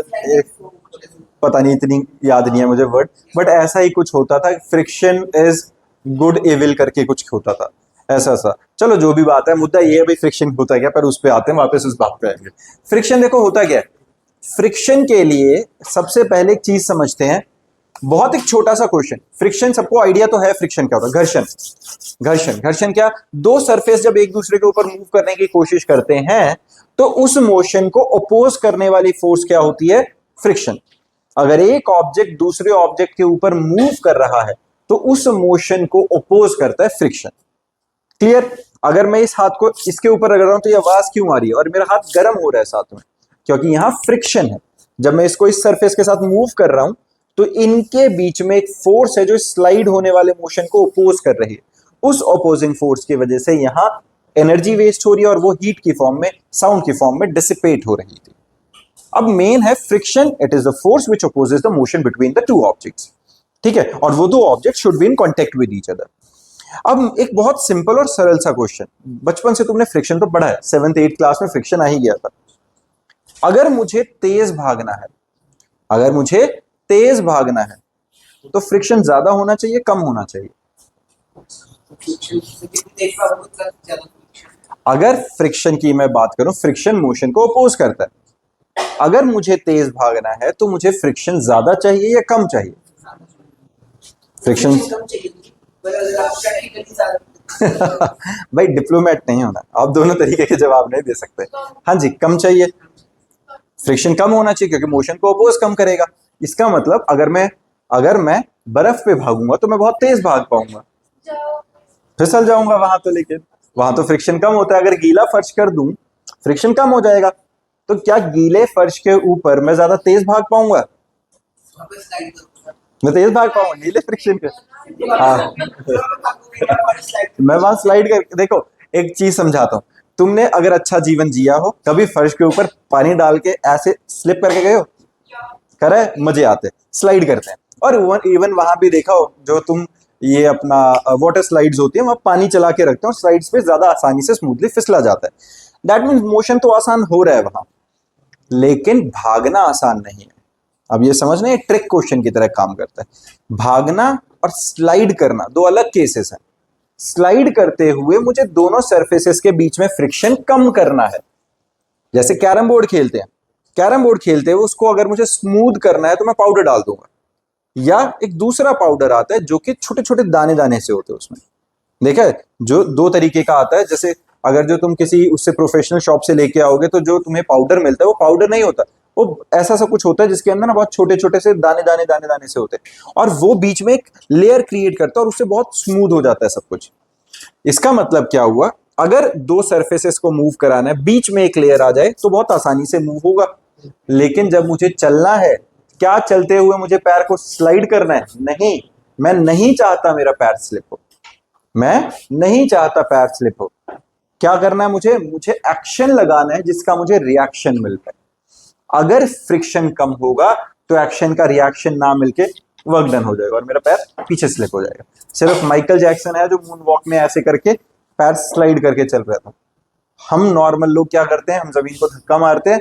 पता नहीं, इतनी याद नहीं है मुझे वर्ड, बट ऐसा ही कुछ होता था। फ्रिक्शन इज गुड एविल करके कुछ होता था, ऐसा सा। चलो जो भी बात है, मुद्दा ये है भाई फ्रिक्शन होता क्या, पर उस पे आते हैं, वापस उस बात पे आएंगे। फ्रिक्शन देखो होता क्या है। फ्रिक्शन के लिए सबसे पहले एक चीज समझते हैं, बहुत एक छोटा सा क्वेश्चन। फ्रिक्शन सबको आइडिया तो है, फ्रिक्शन क्या होता है? घर्षण। घर्षण, घर्षण क्या? दो सरफेस जब एक दूसरे के ऊपर मूव करने की कोशिश करते हैं तो उस मोशन को अपोज करने वाली फोर्स क्या होती है? फ्रिक्शन। अगर एक ऑब्जेक्ट दूसरे ऑब्जेक्ट के ऊपर मूव कर रहा है तो उस मोशन को अपोज करता है फ्रिक्शन। क्लियर? अगर मैं इस हाथ को इसके ऊपर रगड़ रहा हूं तो ये आवाज क्यों आ रही है, और मेरा हाथ गर्म हो रहा है साथ में? क्योंकि यहां फ्रिक्शन है। जब मैं इसको इस सरफेस के साथ मूव कर रहा हूं तो इनके बीच में एक फोर्स है जो स्लाइड होने वाले मोशन को अपोज कर रही है। उस अपोजिंग फोर्स की वजह से यहां एनर्जी वेस्ट हो रही है, और वो हीट की फॉर्म में, साउंड की फॉर्म में डिसिपेट हो रही थी। अब मेन है friction, it is the force which opposes the motion between the two objects. ठीक है, और वो दो object should be in contact with each other. अब एक बहुत सिंपल और सरल सा क्वेश्चन, बचपन से तुमने फ्रिक्शन तो पढ़ा है, 7th 8th क्लास में फ्रिक्शन आ ही गया था। अगर मुझे तेज भागना है, अगर मुझे तेज भागना है तो फ्रिक्शन ज्यादा होना चाहिए, कम होना चाहिए? अगर फ्रिक्शन की मैं बात करूं, फ्रिक्शन मोशन को अपोज करता है। अगर मुझे तेज भागना है तो मुझे फ्रिक्शन ज्यादा चाहिए या कम चाहिए? फ्रिक्शन भाई डिप्लोमेट नहीं होना, आप दोनों तरीके के जवाब नहीं दे सकते। हाँ जी, कम चाहिए, फ्रिक्शन कम होना चाहिए क्योंकि मोशन को अपोज कम करेगा। इसका मतलब अगर मैं बर्फ पे भागूंगा तो मैं बहुत तेज भाग पाऊंगा, फिसल जाऊंगा वहां तो, लेकिन वहां तो फ्रिक्शन कम होता है। अगर गीला फर्श कर दूं फ्रिक्शन कम हो जाएगा, तो क्या गीले फर्श के ऊपर मैं ज्यादा तेज भाग पाऊंगा? मैं तेज भाग पाऊंगा गीले फ्रिक्शन के? हाँ मैं वहां स्लाइड कर, देखो एक चीज समझाता हूँ। तुमने अगर अच्छा जीवन जिया हो, कभी फर्श के ऊपर पानी डाल के ऐसे स्लिप करके गए हो? करे, मजे आते, स्लाइड करते हैं। और इवन वहां भी देखा हो, जो तुम ये अपना वाटर स्लाइड्स होती है, वहां पानी चला के रखते हैं और स्लाइड्स पे ज्यादा आसानी से स्मूथली फिसला जाता है। दैट मीन्स मोशन तो आसान हो रहा है वहां, लेकिन भागना आसान नहीं है। अब ये समझना, ये ट्रिक क्वेश्चन की तरह काम करता है। भागना और स्लाइड करना दो अलग केसेस हैं। स्लाइड करते हुए मुझे दोनों सरफेसेस के बीच में फ्रिक्शन कम करना है। जैसे कैरम बोर्ड खेलते हैं, कैरम बोर्ड खेलते हुए उसको अगर मुझे स्मूथ करना है तो मैं पाउडर डाल दूंगा, या एक दूसरा पाउडर आता है जो कि छोटे छोटे दाने दाने से होते हैं उसमें, देखा है? जो दो तरीके का आता है। जैसे अगर जो तुम किसी उससे प्रोफेशनल शॉप से लेके आओगे तो जो तुम्हें पाउडर मिलता है वो पाउडर नहीं होता, वो ऐसा सा कुछ होता है जिसके अंदर ना बहुत छोटे छोटे से दाने दाने दाने दाने से होते हैं, और वो बीच में एक लेयर क्रिएट करता है और उससे बहुत स्मूथ हो जाता है सब कुछ। इसका मतलब क्या हुआ? अगर दो सरफेसेस को मूव कराना है, बीच में एक लेयर आ जाए तो बहुत आसानी से मूव होगा। लेकिन जब मुझे चलना है, क्या चलते हुए मुझे पैर को स्लाइड करना है? नहीं, मैं नहीं चाहता मेरा पैर स्लिप हो, मैं नहीं चाहता पैर स्लिप हो। क्या करना है मुझे? मुझे एक्शन लगाना है जिसका मुझे रिएक्शन मिल पाए। अगर फ्रिक्शन कम होगा तो एक्शन का रिएक्शन ना मिलके वर्क डन हो जाएगा और मेरा पैर पीछे स्लिप हो जाएगा। सिर्फ माइकल जैक्सन है जो मून वॉक में ऐसे करके पैर स्लाइड करके चल रहा था। हम नॉर्मल लोग क्या करते हैं, हम जमीन को धक्का मारते हैं,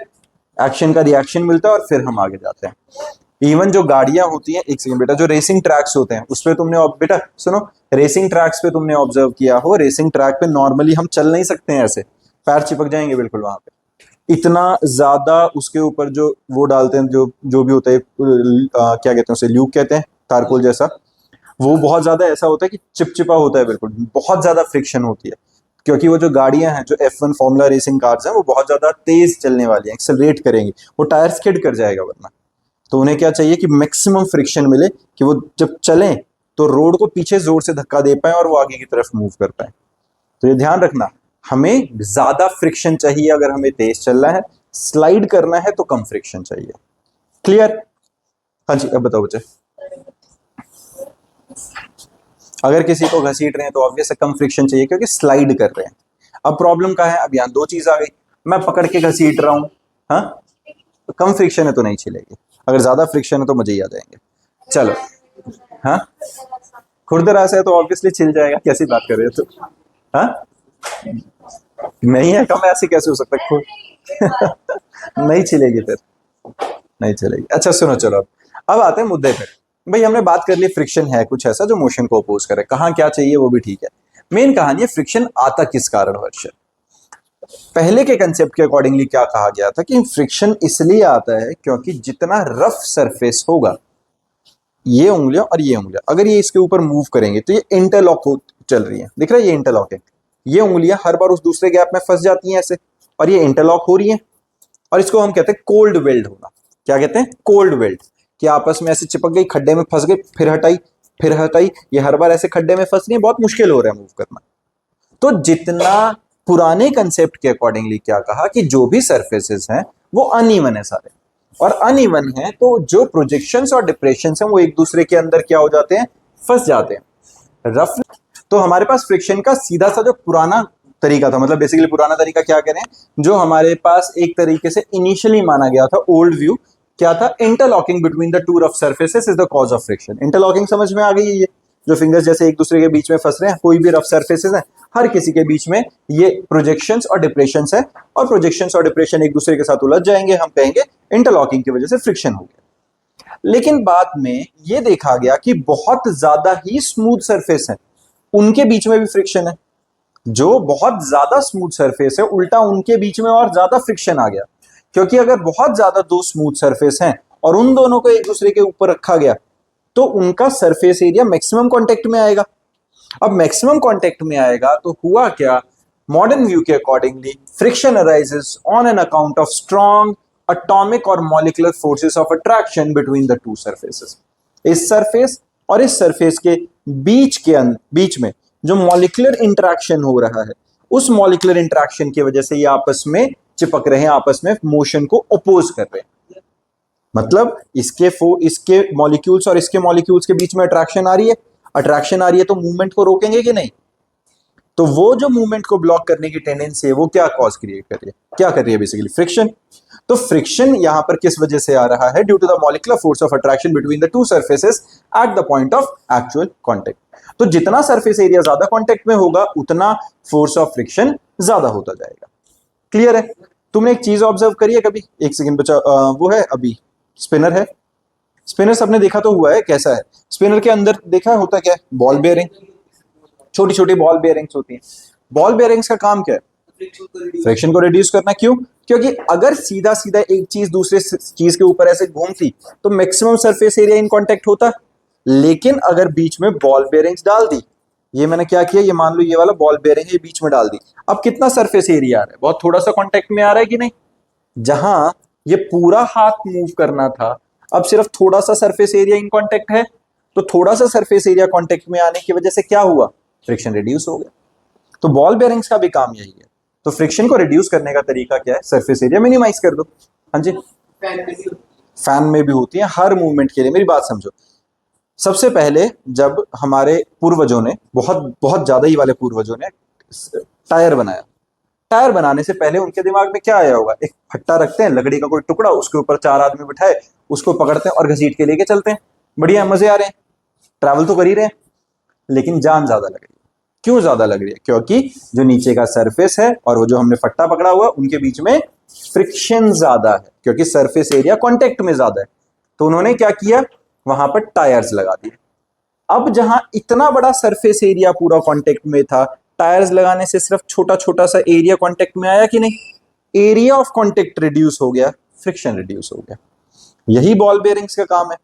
एक्शन का रिएक्शन मिलता है और फिर हम आगे जाते हैं। इवन जो गाड़ियां होती हैं, एक सेकंड बेटा, जो रेसिंग ट्रैक्स होते हैं उस पे तुमने बेटा सुनो, रेसिंग ट्रैक्स पे तुमने ऑब्जर्व किया हो, रेसिंग ट्रैक पे नॉर्मली हम चल नहीं सकते हैं, ऐसे पैर चिपक जाएंगे बिल्कुल वहां पे। इतना ज्यादा उसके ऊपर जो वो डालते हैं, जो जो भी होता है, क्या कहते हैं उसे, ल्यूक कहते हैं, तारकोल जैसा, वो बहुत ज्यादा ऐसा होता है कि चिपचिपा होता है, बिल्कुल बहुत ज्यादा फ्रिक्शन होती है। क्योंकि वो जो गाड़ियां हैं, जो F1 फॉर्मूला रेसिंग कार्स हैं, वो बहुत ज्यादा तेज चलने वाली हैं, एक्सेलरेट करेंगी, वो टायर स्किड कर जाएगा वरना। तो उन्हें क्या चाहिए कि मैक्सिमम फ्रिक्शन मिले, कि वो जब चलें तो रोड को पीछे जोर से धक्का दे पाए और वो आगे की तरफ मूव कर पाए। तो ये ध्यान रखना, हमें ज्यादा फ्रिक्शन चाहिए अगर हमें तेज चलना है, स्लाइड करना है तो कम फ्रिक्शन चाहिए। क्लियर? हाँ जी, अब बताओ बच्चे। अगर किसी को घसीट रहे हैं तो ऑब्वियस कम फ्रिक्शन चाहिए क्योंकि स्लाइड कर रहे हैं। अब प्रॉब्लम क्या है, अब यहाँ दो चीज आ गई, मैं पकड़ के घसीट रहा हूं, हाँ, तो कम फ्रिक्शन है तो नहीं छिलेगी, अगर ज्यादा फ्रिक्शन है तो मजे ही आ जाएंगे। चलो, हाँ, खुरदरा से है तो ऑब्वियसली छिल जाएगा, कैसी बात कर रहे हो तो, हाँ, नहीं है कम, ऐसे कैसे हो सकता है खुद नहीं छिलेगी फिर, नहीं चलेगी। अच्छा सुनो, चलो अब आते हैं मुद्दे पे। भाई हमने बात कर ली फ्रिक्शन है कुछ ऐसा जो मोशन को अपोज करे, कहाँ क्या चाहिए वो भी ठीक है। मेन कहानी है फ्रिक्शन आता किस कारणवश है। पहले के कंसेप्ट के अकॉर्डिंगली क्या कहा गया था कि फ्रिक्शन इसलिए आता है क्योंकि जितना रफ सरफेस होगा, ये उंगलियां और ये उंगलियां अगर ये इसके ऊपर मूव करेंगे तो ये इंटरलॉक हो चल रही है, दिख रहा है ये इंटरलॉक है, ये उंगलियां हर बार उस दूसरे गैप में फंस जाती हैं ऐसे, और ये इंटरलॉक हो रही है, और इसको हम कहते हैं कोल्ड वेल्ड होना। क्या कहते हैं? कोल्ड वेल्ड, कि आपस में ऐसे चिपक गई, खड्डे में फंस गई, फिर हटाई, फिर हटाई, ये हर बार ऐसे खड्डे में फंस रही है, बहुत मुश्किल हो रहा है मूव करना। तो जितना पुराने कंसेप्ट के अकॉर्डिंगली क्या कहा कि जो भी सरफेसेस हैं वो अनइवन है सारे, और अनइवन है तो जो प्रोजेक्शंस और डिप्रेशंस हैं वो एक दूसरे के अंदर क्या हो जाते हैं, फंस जाते हैं रफ। तो हमारे पास फ्रिक्शन का सीधा सा जो पुराना तरीका था, मतलब बेसिकली पुराना तरीका क्या करें, जो हमारे पास एक तरीके से इनिशियली माना गया था, ओल्ड व्यू क्या था, interlocking between the to rough surfaces is the cause of friction. Interlocking समझ में आ गई है? ये जो फिंगर्स जैसे एक दूसरे के बीच में फंस रहे हैं, कोई भी रफ सरफेसेस हैं, हर किसी के बीच में ये प्रोजेक्शंस और डिप्रेशंस है, और प्रोजेक्शंस और डिप्रेशन एक दूसरे के साथ उलझ जाएंगे, हम कहेंगे इंटरलॉकिंग की वजह से फ्रिक्शन हो गया। लेकिन बाद में ये देखा गया कि बहुत ज्यादा ही स्मूथ सरफेस है, उनके बीच में भी फ्रिक्शन है। जो बहुत ज्यादा स्मूथ सरफेस है, उल्टा उनके बीच में और ज्यादा फ्रिक्शन आ गया, क्योंकि अगर बहुत ज्यादा दो स्मूथ सरफेस हैं और उन दोनों को एक दूसरे के ऊपर रखा गया तो उनका सरफेस एरिया मैक्सिमम कांटेक्ट में आएगा। अब मैक्सिमम कांटेक्ट में आएगा तो हुआ क्या, मॉडर्न व्यू के accordingly friction arises on an account of strong atomic और molecular forces of attraction between the two surfaces. इस सरफेस और इस सरफेस के बीच में जो मॉलिक्यूलर इंटरेक्शन हो रहा है, उस मॉलिक्यूलर इंटरेक्शन की वजह से ये आपस में चिपक रहे हैं, आपस में मोशन को अपोज कर रहे हैं। मतलब इसके मॉलिक्यूल्स और इसके मॉलिक्यूल्स के बीच में अट्रैक्शन आ रही है, अट्रैक्शन आ रही है तो मूवमेंट को रोकेंगे कि नहीं? तो वो जो मूवमेंट को ब्लॉक करने की टेंडेंसी है वो क्या कॉज क्रिएट कर रही है, क्या कर रही है, बेसिकली फ्रिक्शन। तो फ्रिक्शन यहां पर किस वजह से आ रहा है, due to the molecular force of attraction between the two surfaces at the point of actual contact. तो जितना सरफेस एरिया ज्यादा कांटेक्ट में होगा उतना फोर्स ऑफ फ्रिक्शन ज्यादा होता जाएगा। क्लियर है? तुमने एक चीज ऑब्जर्व करी है कभी, एक सेकंड बचा, वो है अभी स्पिनर है, स्पिनर सबने देखा तो हुआ है, कैसा है स्पिनर के अंदर, देखा होता क्या है, बॉल बेयरिंग, छोटी छोटी बॉल बेयरिंग्स होती हैं। बॉल बेयरिंग्स का काम क्या है, फ्रिक्शन को रिड्यूस करना। क्यों? क्योंकि अगर सीधा सीधा एक चीज दूसरे चीज के ऊपर ऐसे घूमती तो maximum surface area in contact होता, लेकिन अगर बीच में बॉल बेयरिंग्स डाल दी, ये मैंने क्या किया, ये मान लो ये वाला बॉल बेयरिंग है, बीच में डाल दी, अब कितना सरफेस एरिया आ रहा है, बहुत थोड़ा सा कांटेक्ट में आ रहा है कि नहीं? जहां ये पूरा हाथ मूव करना था, अब सिर्फ थोड़ा सा सरफेस एरिया इन कांटेक्ट है, तो थोड़ा सा सरफेस एरिया कांटेक्ट में आने की वजह से क्या हुआ, फ्रिक्शन रिड्यूस हो गया। तो बॉल बेयरिंग्स का भी काम यही है। तो फ्रिक्शन को रिड्यूस करने का तरीका क्या है, सरफेस एरिया मिनिमाइज कर दो। हाँ जी, फैन में भी होती है हर मूवमेंट के लिए। मेरी बात समझो, सबसे पहले जब हमारे पूर्वजों ने, बहुत बहुत ज्यादा ही वाले पूर्वजों ने टायर बनाया, टायर बनाने से पहले उनके दिमाग में क्या आया होगा, एक फट्टा रखते हैं, लकड़ी का कोई टुकड़ा, उसके ऊपर चार आदमी बिठाए, उसको पकड़ते हैं और घसीट के लेके चलते हैं। बढ़िया, मजे आ रहे हैं, ट्रैवल तो कर ही रहे हैं, लेकिन जान ज्यादा लग रही है। क्यों ज्यादा लग रही है? क्योंकि जो नीचे का सरफेस है और वो जो हमने फट्टा पकड़ा हुआ उनके बीच में फ्रिक्शन ज्यादा है, क्योंकि सरफेस एरिया कांटेक्ट में ज्यादा है। तो उन्होंने क्या किया, वहां पर टायर्स लगा दिए। अब जहां इतना बड़ा सरफेस एरिया पूरा कांटेक्ट में था, टायर्स लगाने से सिर्फ छोटा छोटा सा एरिया कांटेक्ट में आया कि नहीं? एरिया ऑफ कांटेक्ट रिड्यूस हो गया, फ्रिक्शन रिड्यूस हो गया। यही बॉल बेयरिंग्स का काम है।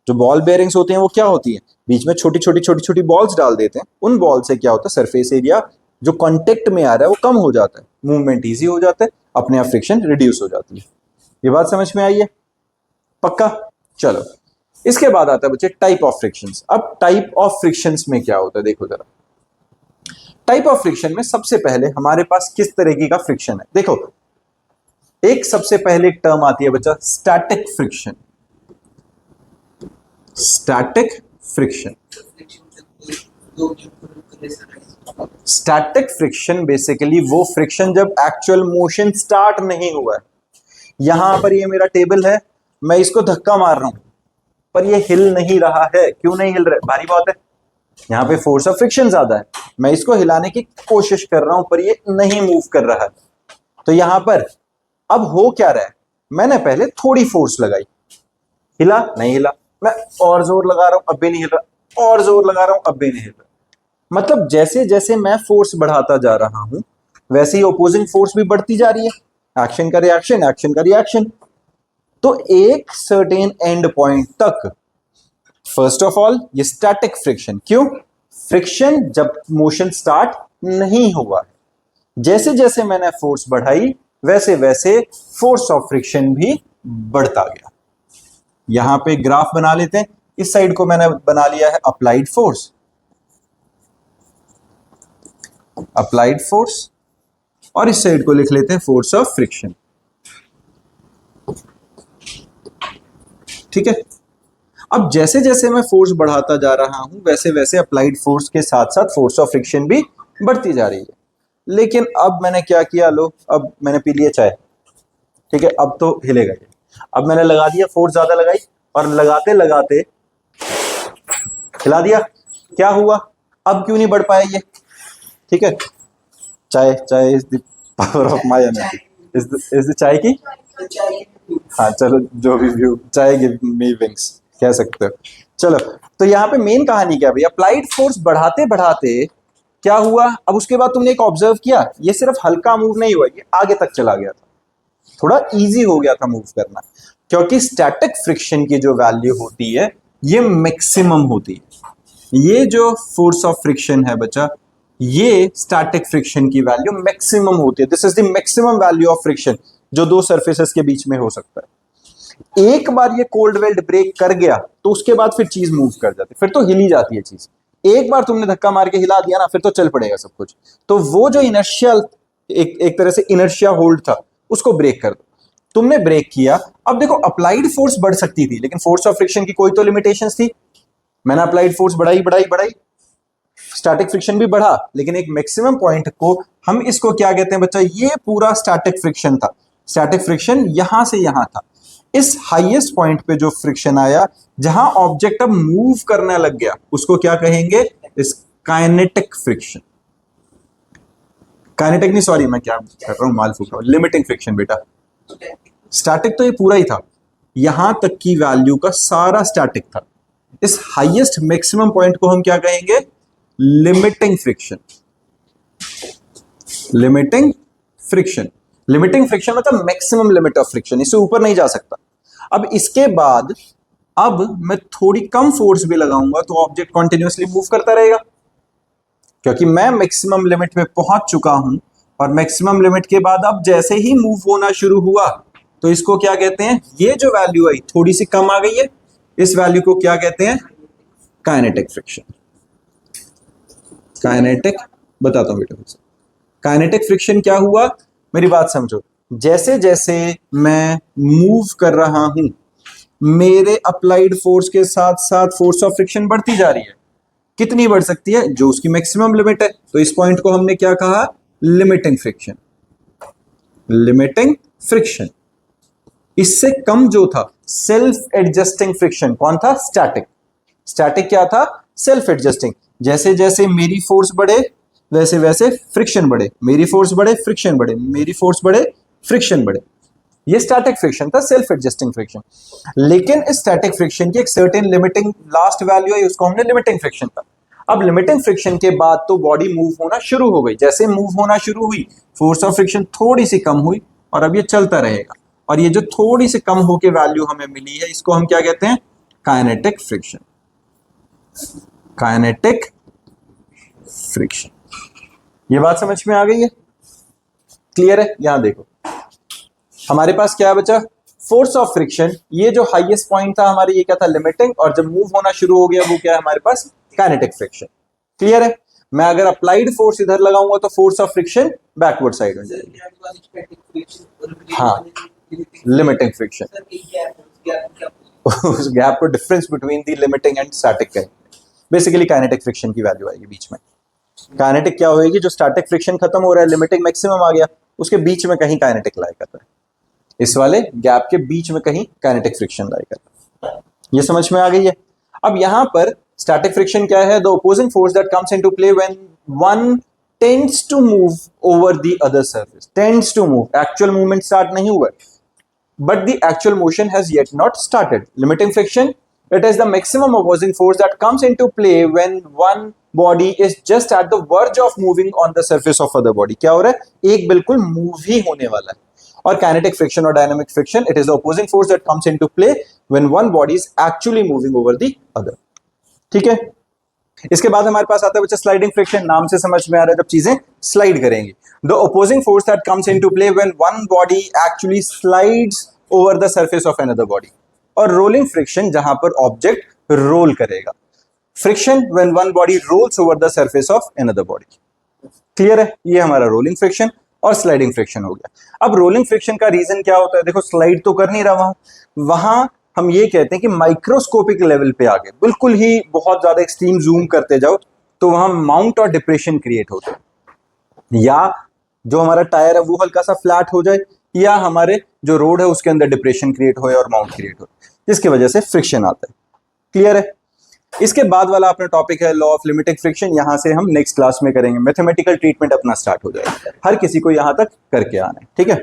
जो बॉल बेयरिंग्स होते हैं वो क्या होती है, बीच में छोटी छोटी छोटी छोटी बॉल्स डाल देते हैं। उन बॉल से क्या होता है, सरफेस एरिया जो कांटेक्ट में आ रहा है वो कम हो जाता है, मूवमेंट इजी हो जाता है, अपने आप फ्रिक्शन रिड्यूस हो जाती है। ये बात समझ में आई है? पक्का? चलो, इसके बाद आता है बच्चे टाइप ऑफ फ्रिक्शंस। अब टाइप ऑफ फ्रिक्शंस में क्या होता है, देखो जरा। टाइप ऑफ फ्रिक्शन में सबसे पहले हमारे पास किस तरीके का फ्रिक्शन है, देखो। एक सबसे पहले एक टर्म आती है बच्चा, static friction. Static friction. Static friction basically वो फ्रिक्शन जब एक्चुअल मोशन स्टार्ट नहीं हुआ है। यहां पर ये मेरा टेबल है, मैं इसको धक्का मार रहा हूं पर ये हिल नहीं रहा है। क्यों नहीं हिल रहा है? भारी बहुत है, यहां पे फोर्स ऑफ फ्रिक्शन ज्यादा है। मैं इसको हिलाने की कोशिश कर रहा हूं पर ये नहीं मूव कर रहा है। तो यहां पर अब हो क्या रहा है, मैंने पहले थोड़ी फोर्स लगाई, हिला नहीं हिला, मैं और जोर लगा रहा हूं अब भी नहीं हिल रहा, और जोर लगा रहा हूं अब भी नहीं हिल रहा। मतलब जैसे जैसे मैं फोर्स बढ़ाता जा रहा हूं वैसे ही ऑपोजिंग फोर्स भी बढ़ती जा रही है। एक्शन का रिएक्शन, एक्शन का रिएक्शन। तो एक सर्टेन एंड पॉइंट तक, फर्स्ट ऑफ ऑल ये स्टैटिक फ्रिक्शन। क्यों? फ्रिक्शन जब मोशन स्टार्ट नहीं हुआ है। जैसे जैसे मैंने फोर्स बढ़ाई वैसे वैसे फोर्स ऑफ फ्रिक्शन भी बढ़ता गया। यहां पे ग्राफ बना लेते हैं। इस साइड को मैंने बना लिया है अप्लाइड फोर्स, अप्लाइड फोर्स, और इस साइड को लिख लेते हैं फोर्स ऑफ फ्रिक्शन। ठीक है। अब जैसे जैसे मैं फोर्स बढ़ाता जा रहा हूं वैसे वैसे अप्लाइड फोर्स के साथ साथ फोर्स ऑफ फ्रिक्शन भी बढ़ती जा रही है। लेकिन अब मैंने क्या किया, लो अब मैंने पी लिया चाय, ठीक है, अब तो हिलेगा ये। अब मैंने लगा दिया, फोर्स ज्यादा लगाई और लगाते लगाते हिला दिया। क्या हुआ? अब क्यों नहीं बढ़ पाया ये? ठीक है, चाय, चाय is the power of my energy, is the चाय की, हाँ चलो जो भी व्यू, चाय गिव मी विंग्स कह सकते हो। चलो, तो यहाँ पे मेन कहानी क्या है भैया, अप्लाइड फोर्स बढ़ाते बढ़ाते क्या हुआ, अब उसके बाद तुमने एक ऑब्जर्व किया, ये सिर्फ हल्का मूव नहीं हुआ, ये आगे तक चला गया था, थोड़ा इजी हो गया था मूव करना। क्योंकि स्टैटिक फ्रिक्शन की जो वैल्यू होती है ये मैक्सिमम होती है। ये जो फोर्स ऑफ फ्रिक्शन है बच्चा, ये स्टैटिक फ्रिक्शन की वैल्यू मैक्सिमम होती है। This is the maximum value of friction जो दो सरफेसेस के बीच में हो सकता है। एक बार ये कोल्ड वेल्ड ब्रेक कर गया तो उसके बाद फिर चीज मूव कर जाती है, फिर तो हिली जाती है चीज। एक बार तुमने धक्का मार के हिला दिया ना, फिर तो चल पड़ेगा सब कुछ। तो वो जो इनर्शियल, एक तरह से इनर्शिया होल्ड था, उसको ब्रेक कर दो। तुमने ब्रेक किया। अब देखो, अप्लाइड फोर्स बढ़ सकती थी लेकिन फोर्स ऑफ फ्रिक्शन की कोई तो लिमिटेशंस थी। मैंने अप्लाइड फोर्स बढ़ाई बढ़ाई बढ़ाई, स्टैटिक फ्रिक्शन भी बढ़ा, लेकिन एक मैक्सिमम पॉइंट को हम इसको क्या कहते हैं बच्चा, ये पूरा स्टैटिक फ्रिक्शन था। स्टैटिक फ्रिक्शन यहां से यहां था। इस हाईएस्ट पॉइंट पे जो फ्रिक्शन आया, जहां ऑब्जेक्ट अब मूव करने लग गया, उसको क्या कहेंगे, इस काइनेटिक फ्रिक्शन। काइनेटिक नहीं, सॉरी मैं क्या कर रहा हूं, माल फूक रहा हूं, लिमिटिंग फ्रिक्शन बेटा। स्टैटिक तो ये पूरा ही था, यहां तक की वैल्यू का सारा स्टैटिक था। इस हाईएस्ट मैक्सिमम पॉइंट को हम क्या कहेंगे, limiting friction. Limiting friction, limiting friction मतलब मैक्सिमम लिमिट ऑफ फ्रिक्शन, इससे ऊपर नहीं जा सकता। अब इसके बाद अब मैं थोड़ी कम फोर्स भी लगाऊंगा तो ऑब्जेक्ट कॉन्टिन्यूसली मूव करता रहेगा, क्योंकि मैं मैक्सिमम लिमिट में पहुंच चुका हूं। और मैक्सिमम लिमिट के बाद अब जैसे ही मूव होना शुरू हुआ तो इसको क्या कहते हैं, ये जो वैल्यू आई थोड़ी सी कम आ गई है, इस वैल्यू को क्या कहते हैं, काइनेटिक फ्रिक्शन। काइनेटिक बताता हूं बेटा, काइनेटिक फ्रिक्शन क्या हुआ, मेरी बात समझो। जैसे जैसे मैं मूव कर रहा हूं मेरे अप्लाइड फोर्स के साथ साथ फोर्स ऑफ फ्रिक्शन बढ़ती जा रही है। कितनी बढ़ सकती है, जो उसकी मैक्सिमम लिमिट है। तो इस पॉइंट को हमने क्या कहा, लिमिटिंग फ्रिक्शन। Limiting friction. इससे कम जो था सेल्फ एडजस्टिंग फ्रिक्शन, कौन था, स्टैटिक। स्टैटिक क्या था? Self adjusting. जैसे जैसे मेरी फोर्स बढ़े वैसे वैसे फ्रिक्शन बढ़े, मेरी फोर्स बढ़े फ्रिक्शन बढ़े, मेरी फोर्स बढ़े फ्रिक्शन बढ़े। ये स्टैटिक फ्रिक्शन था, सेल्फ एडजस्टिंग फ्रिक्शन। लेकिन इस स्टैटिक फ्रिक्शन की एक सर्टेन लिमिटिंग लास्ट वैल्यू है, उसको हमने लिमिटिंग फ्रिक्शन था। अब लिमिटिंग फ्रिक्शन के बाद तो बॉडी मूव होना शुरू हो गई। जैसे मूव होना शुरू हुई, फोर्स ऑफ फ्रिक्शन थोड़ी सी कम हुई और अब ये चलता रहेगा। और ये जो थोड़ी सी कम होके वैल्यू हमें मिली है, इसको हम क्या कहते हैं? Kinetic friction. Kinetic friction. ये बात समझ में आ गई है? क्लियर है? यहां देखो, हमारे पास क्या बचा? Force of friction. ये जो हाईएस्ट पॉइंट था हमारे, ये क्या था? लिमिटिंग। और जब मूव होना शुरू हो गया वो क्या है हमारे पास? Kinetic friction. क्लियर है? मैं अगर अप्लाइड फोर्स इधर लगाऊंगा तो force of friction backward side हो जाएगी। हाँ, लिमिटिंग फ्रिक्शन। उस गैप को difference between the limiting and static कहेंगे। बेसिकली काइनेटिक फ्रिक्शन की वैल्यू आएगी बीच में। काइनेटिक क्या होएगी? जो स्टैटिक फ्रिक्शन खत्म हो रहा है, लिमिटिंग मैक्सिमम आ गया, उसके बीच में कहीं काइनेटिक लाई करता है। इस वाले गैप के बीच में कहीं काइनेटिक फ्रिक्शन लाई करता है। ये समझ में आ गई है? अब यहां पर स्टैटिक फ्रिक्शन क्या है? The opposing force that comes into play when one tends to move over the other surface. Tends to move, actual movement start नहीं हुआ, but the actual motion has yet not started. Limiting friction, it is the maximum opposing force that comes into play when one body is just at the verge of moving on the surface of other body. क्या हो रहा है? एक बिल्कुल move ही होने वाला है। और kinetic friction और dynamic friction, it is the opposing force that comes into play when one body is actually moving over the other. ठीक है? इसके बाद हमारे पास आता है बच्चा स्लाइडिंग फ्रिक्शन। नाम से समझ में आ रहा है, जब चीजें स्लाइड करेंगी। The opposing force that comes into play when one body actually slides over the surface of another body. और रोलिंग फ्रिक्शन, जहां पर ऑब्जेक्ट रोल करेगा। Friction when one body rolls over the surface of another body. Clear है? ये हमारा rolling friction और sliding friction हो गया। अब रोलिंग फ्रिक्शन का रीजन क्या होता है? देखो, स्लाइड तो कर नहीं रहा वहां हम ये कहते हैं कि माइक्रोस्कोपिक लेवल पे आ गए, बिल्कुल ही बहुत ज्यादा एक्सट्रीम जूम करते जाओ तो वहां माउंट और डिप्रेशन क्रिएट होते हैं। या जो हमारा टायर है वो हल्का सा फ्लैट हो जाए, या हमारे जो रोड है उसके अंदर डिप्रेशन क्रिएट हो और माउंट क्रिएट हो, जिसकी वजह से फ्रिक्शन आता है। क्लियर है? इसके बाद वाला अपना टॉपिक है लॉ ऑफ लिमिटिंग फ्रिक्शन। यहां से हम नेक्स्ट क्लास में करेंगे। मैथमेटिकल ट्रीटमेंट अपना स्टार्ट हो जाएगा। हर किसी को यहां तक करके आना है। ठीक है?